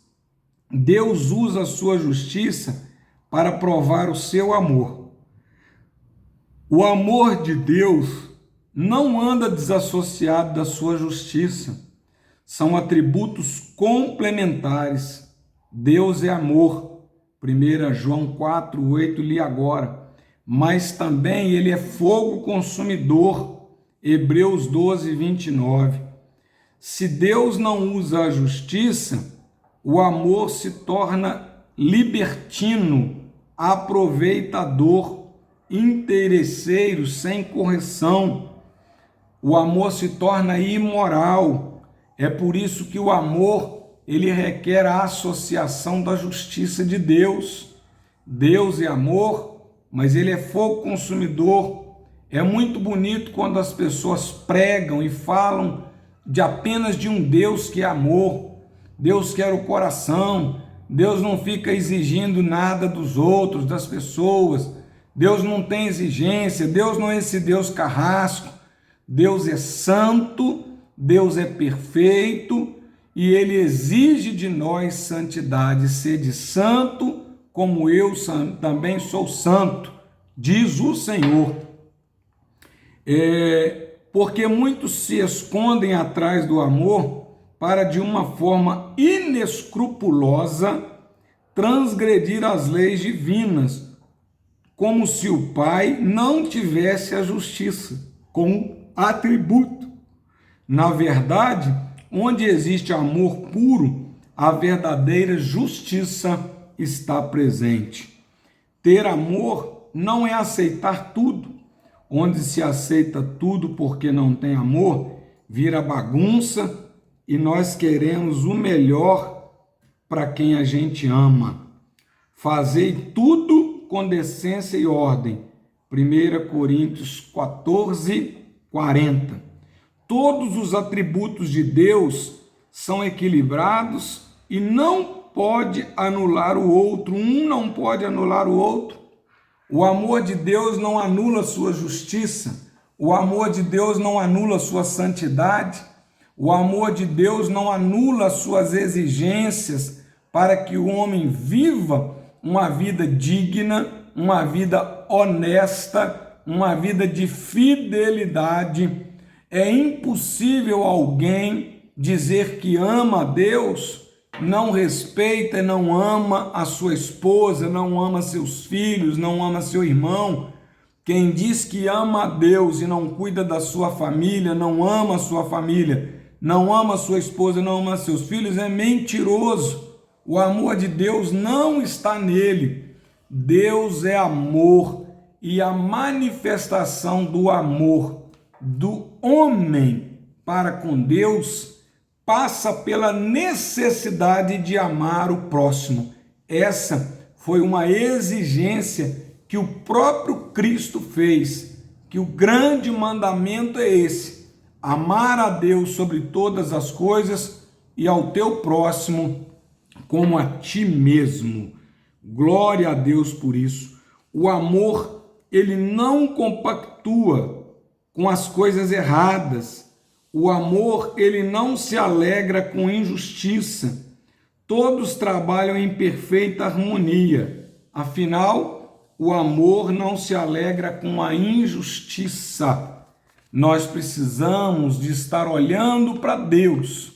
Deus usa a sua justiça para provar o seu amor. O amor de Deus não anda desassociado da sua justiça. São atributos complementares. Deus é amor. 1 João 4:8, li agora. Mas também ele é fogo consumidor. Hebreus 12:29. Se Deus não usa a justiça, o amor se torna libertino, aproveitador, interesseiro, sem correção. O amor se torna imoral. É por isso que o amor, ele requer a associação da justiça de Deus. Deus é amor, mas ele é fogo consumidor. É muito bonito quando as pessoas pregam e falam apenas de um Deus que é amor. Deus quer o coração. Deus não fica exigindo nada dos outros, das pessoas. Deus não tem exigência. Deus não é esse Deus carrasco. Deus é santo, Deus é perfeito e ele exige de nós santidade. Sede santo, como eu também sou santo, diz o Senhor. Porque muitos se escondem atrás do amor para, de uma forma inescrupulosa, transgredir as leis divinas, como se o Pai não tivesse a justiça como atributo. Na verdade, onde existe amor puro, a verdadeira justiça está presente. Ter amor não é aceitar tudo. Onde se aceita tudo porque não tem amor, vira bagunça e nós queremos o melhor para quem a gente ama. Fazei tudo com decência e ordem. 1 Coríntios 14:40. Todos os atributos de Deus são equilibrados e não pode anular o outro. Um não pode anular o outro. O amor de Deus não anula sua justiça. O amor de Deus não anula sua santidade. O amor de Deus não anula suas exigências para que o homem viva uma vida digna, uma vida honesta, uma vida de fidelidade. É impossível alguém dizer que ama a Deus, não respeita e não ama a sua esposa, não ama seus filhos, não ama seu irmão. Quem diz que ama a Deus e não cuida da sua família, não ama a sua família, não ama a sua esposa, não ama seus filhos, é mentiroso. O amor de Deus não está nele. Deus é amor e a manifestação do amor do homem para com Deus passa pela necessidade de amar o próximo. Essa foi uma exigência que o próprio Cristo fez, que o grande mandamento é esse: amar a Deus sobre todas as coisas e ao teu próximo como a ti mesmo. Glória a Deus por isso. O amor, ele não compactua com as coisas erradas. O amor, ele não se alegra com injustiça. Todos trabalham em perfeita harmonia. Afinal, o amor não se alegra com a injustiça. Nós precisamos de estar olhando para Deus,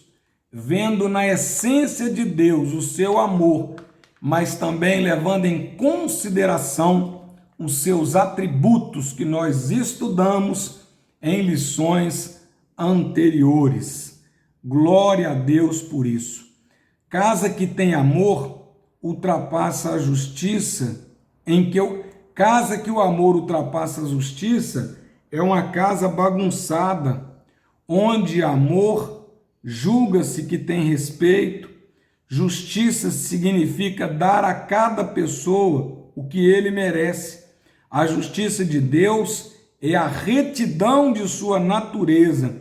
vendo na essência de Deus o seu amor, mas também levando em consideração os seus atributos que nós estudamos em lições anteriores. Glória a Deus por isso. Casa que tem amor ultrapassa a justiça, casa que o amor ultrapassa a justiça é uma casa bagunçada, onde amor julga-se que tem respeito, justiça significa dar a cada pessoa o que ele merece. A justiça de Deus é a retidão de sua natureza.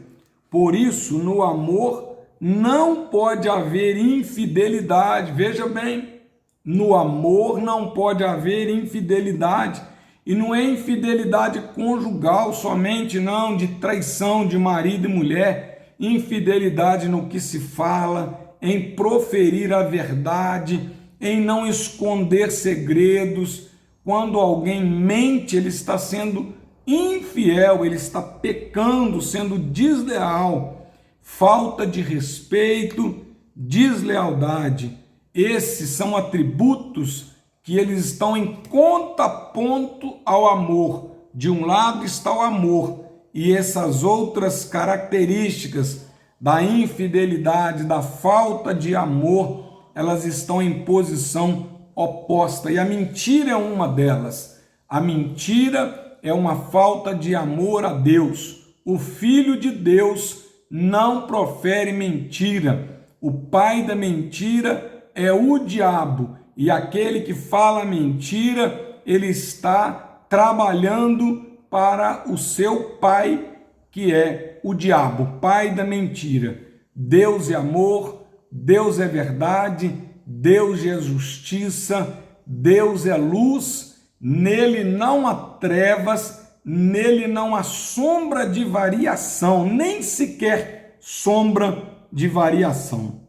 Por isso, no amor não pode haver infidelidade. Veja bem, no amor não pode haver infidelidade. E não é infidelidade conjugal somente, não, de traição de marido e mulher. Infidelidade no que se fala, em proferir a verdade, em não esconder segredos. Quando alguém mente, ele está sendo infiel, ele está pecando, sendo desleal. Falta de respeito, deslealdade. Esses são atributos que eles estão em contraponto ao amor. De um lado está o amor, e essas outras características da infidelidade, da falta de amor, elas estão em posição oposta. E a mentira é uma delas. A mentira é uma falta de amor a Deus. O Filho de Deus não profere mentira. O pai da mentira é o diabo. E aquele que fala mentira, ele está trabalhando para o seu pai, que é o diabo, pai da mentira. Deus é amor, Deus é verdade, Deus é justiça, Deus é luz, nele não há trevas, nele não há sombra de variação, nem sequer sombra de variação.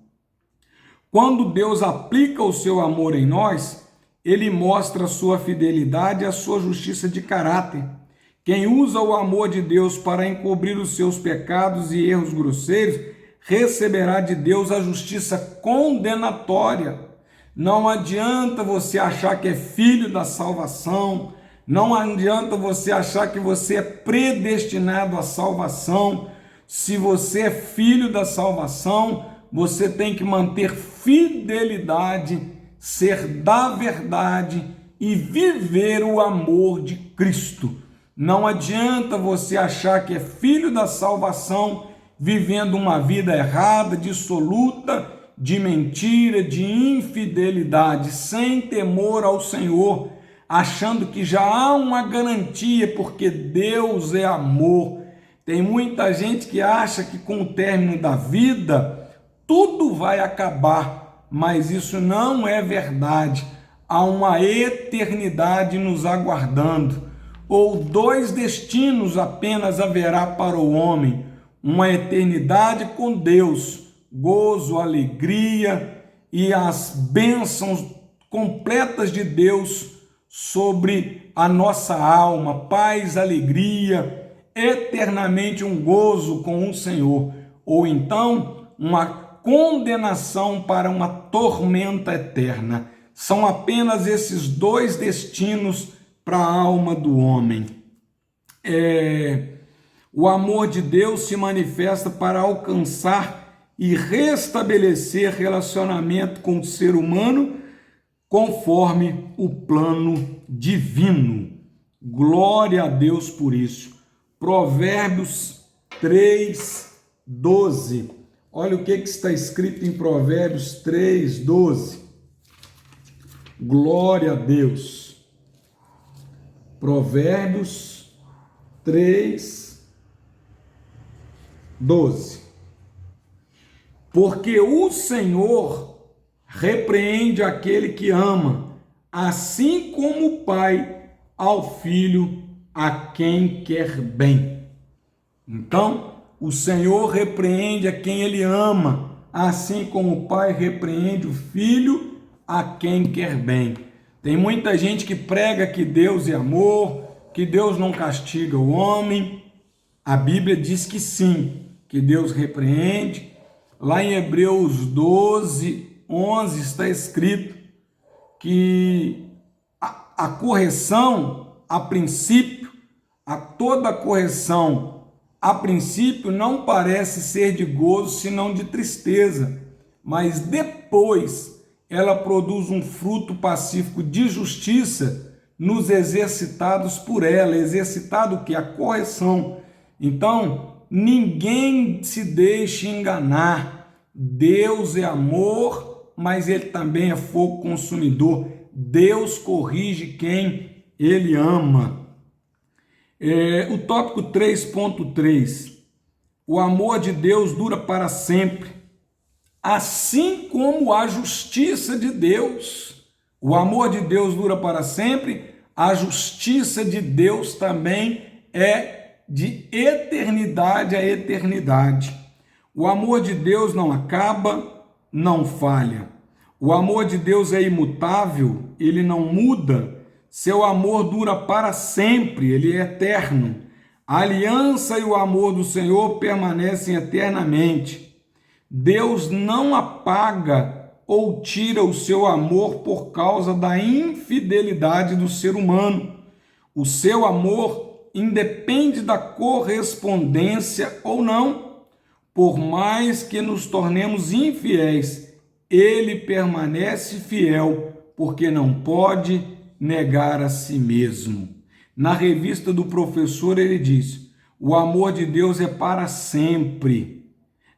Quando Deus aplica o seu amor em nós, ele mostra a sua fidelidade e a sua justiça de caráter. Quem usa o amor de Deus para encobrir os seus pecados e erros grosseiros, receberá de Deus a justiça condenatória. Não adianta você achar que é filho da salvação, não adianta você achar que você é predestinado à salvação. Se você é filho da salvação, você tem que manter fidelidade, ser da verdade e viver o amor de Cristo. Não adianta você achar que é filho da salvação, vivendo uma vida errada, dissoluta, de mentira, de infidelidade, sem temor ao Senhor, achando que já há uma garantia, porque Deus é amor. Tem muita gente que acha que com o término da vida, tudo vai acabar, mas isso não é verdade. Há uma eternidade nos aguardando, ou dois destinos apenas haverá para o homem: uma eternidade com Deus, gozo, alegria e as bênçãos completas de Deus sobre a nossa alma, paz, alegria, eternamente um gozo com o Senhor, ou então uma condenação para uma tormenta eterna. São apenas esses dois destinos para a alma do homem. O amor de Deus se manifesta para alcançar e restabelecer relacionamento com o ser humano conforme o plano divino. Glória a Deus por isso. Provérbios 3:12. Olha o que está escrito em Provérbios 3:12. Glória a Deus. Provérbios 3:12. Porque o Senhor repreende aquele que ama, assim como o pai ao filho a quem quer bem. Então, o Senhor repreende a quem ele ama, assim como o pai repreende o filho a quem quer bem. Tem muita gente que prega que Deus é amor, que Deus não castiga o homem. A Bíblia diz que sim, que Deus repreende. Lá em Hebreus 12:11 está escrito que a correção, a princípio, toda correção, a princípio, não parece ser de gozo, senão de tristeza, mas depois ela produz um fruto pacífico de justiça nos exercitados por ela. Exercitado o que? A correção. Então, ninguém se deixe enganar. Deus é amor, mas ele também é fogo consumidor. Deus corrige quem ele ama. O tópico 3.3. O amor de Deus dura para sempre, assim como a justiça de Deus. O amor de Deus dura para sempre, a justiça de Deus também é de eternidade a eternidade. O amor de Deus não acaba, não falha. O amor de Deus é imutável, ele não muda. Seu amor dura para sempre, ele é eterno. A aliança e o amor do Senhor permanecem eternamente. Deus não apaga ou tira o seu amor por causa da infidelidade do ser humano. O seu amor independe da correspondência ou não. Por mais que nos tornemos infiéis, ele permanece fiel, porque não pode negar a si mesmo. Na revista do professor ele diz: o amor de Deus é para sempre.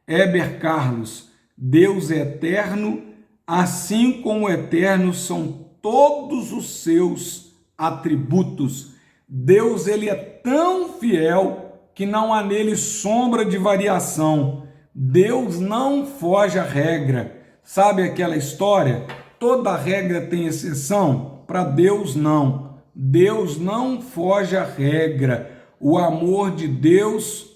Heber Carlos: Deus é eterno, assim como eternos são todos os seus atributos. Deus ele é tão fiel que não há nele sombra de variação. Deus não foge à regra. Sabe aquela história? Toda regra tem exceção? Para Deus não. Deus não foge à regra. O amor de Deus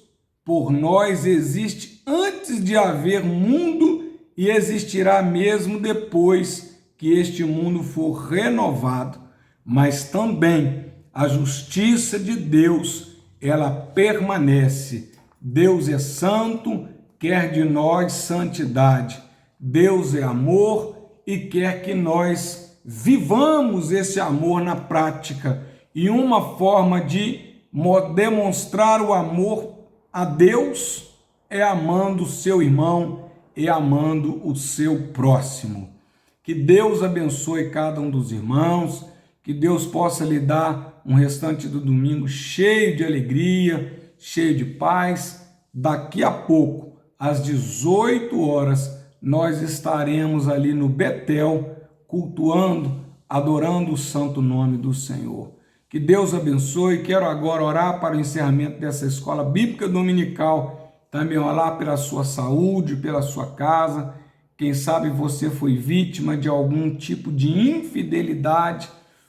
por nós existe antes de haver mundo e existirá mesmo depois que este mundo for renovado. Mas também a justiça de Deus, ela permanece. Deus é santo, quer de nós santidade. Deus é amor e quer que nós vivamos esse amor na prática. E uma forma de demonstrar o amor a Deus é amando o seu irmão e amando o seu próximo. Que Deus abençoe cada um dos irmãos, que Deus possa lhe dar um restante do domingo cheio de alegria, cheio de paz. Daqui a pouco, às 18 horas, nós estaremos ali no Betel, cultuando, adorando o santo nome do Senhor. Que Deus abençoe. Quero agora orar para o encerramento dessa escola bíblica dominical, também orar pela sua saúde, pela sua casa. Quem sabe você foi vítima de algum tipo de infidelidade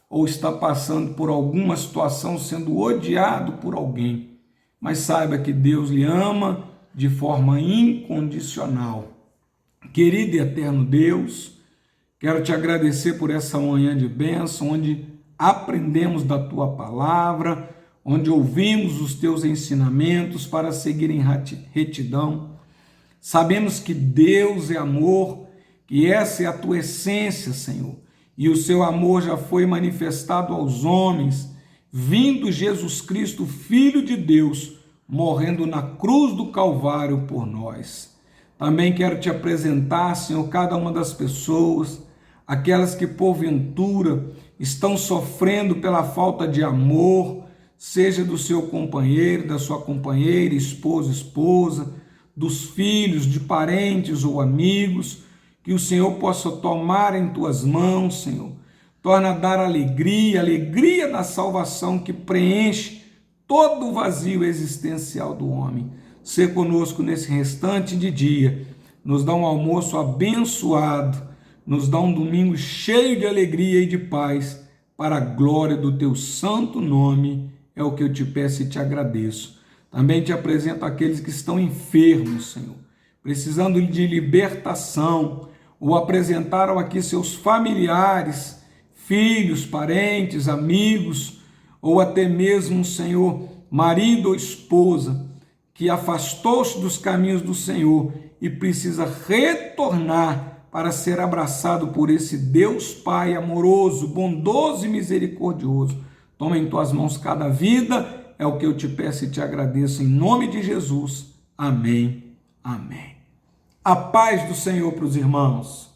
ou está passando por alguma situação, sendo odiado por alguém. Mas saiba que Deus lhe ama de forma incondicional. Querido e eterno Deus, quero te agradecer por essa manhã de bênção, onde aprendemos da tua palavra, onde ouvimos os teus ensinamentos para seguir em retidão. Sabemos que Deus é amor, que essa é a tua essência, Senhor, e o seu amor já foi manifestado aos homens, vindo Jesus Cristo, Filho de Deus, morrendo na cruz do Calvário por nós. Também quero te apresentar, Senhor, cada uma das pessoas, aquelas que porventura estão sofrendo pela falta de amor, seja do seu companheiro, da sua companheira, esposo, esposa, dos filhos, de parentes ou amigos, que o Senhor possa tomar em tuas mãos, Senhor. Torna a dar alegria, alegria da salvação que preenche todo o vazio existencial do homem. Sê conosco nesse restante de dia, nos dá um almoço abençoado, nos dá um domingo cheio de alegria e de paz, para a glória do teu santo nome, é o que eu te peço e te agradeço. Também te apresento aqueles que estão enfermos, Senhor, precisando de libertação, ou apresentaram aqui seus familiares, filhos, parentes, amigos, ou até mesmo, Senhor, marido ou esposa, que afastou-se dos caminhos do Senhor e precisa retornar para ser abraçado por esse Deus Pai amoroso, bondoso e misericordioso. Toma em tuas mãos cada vida, é o que eu te peço e te agradeço, em nome de Jesus. Amém. Amém. A paz do Senhor para os irmãos.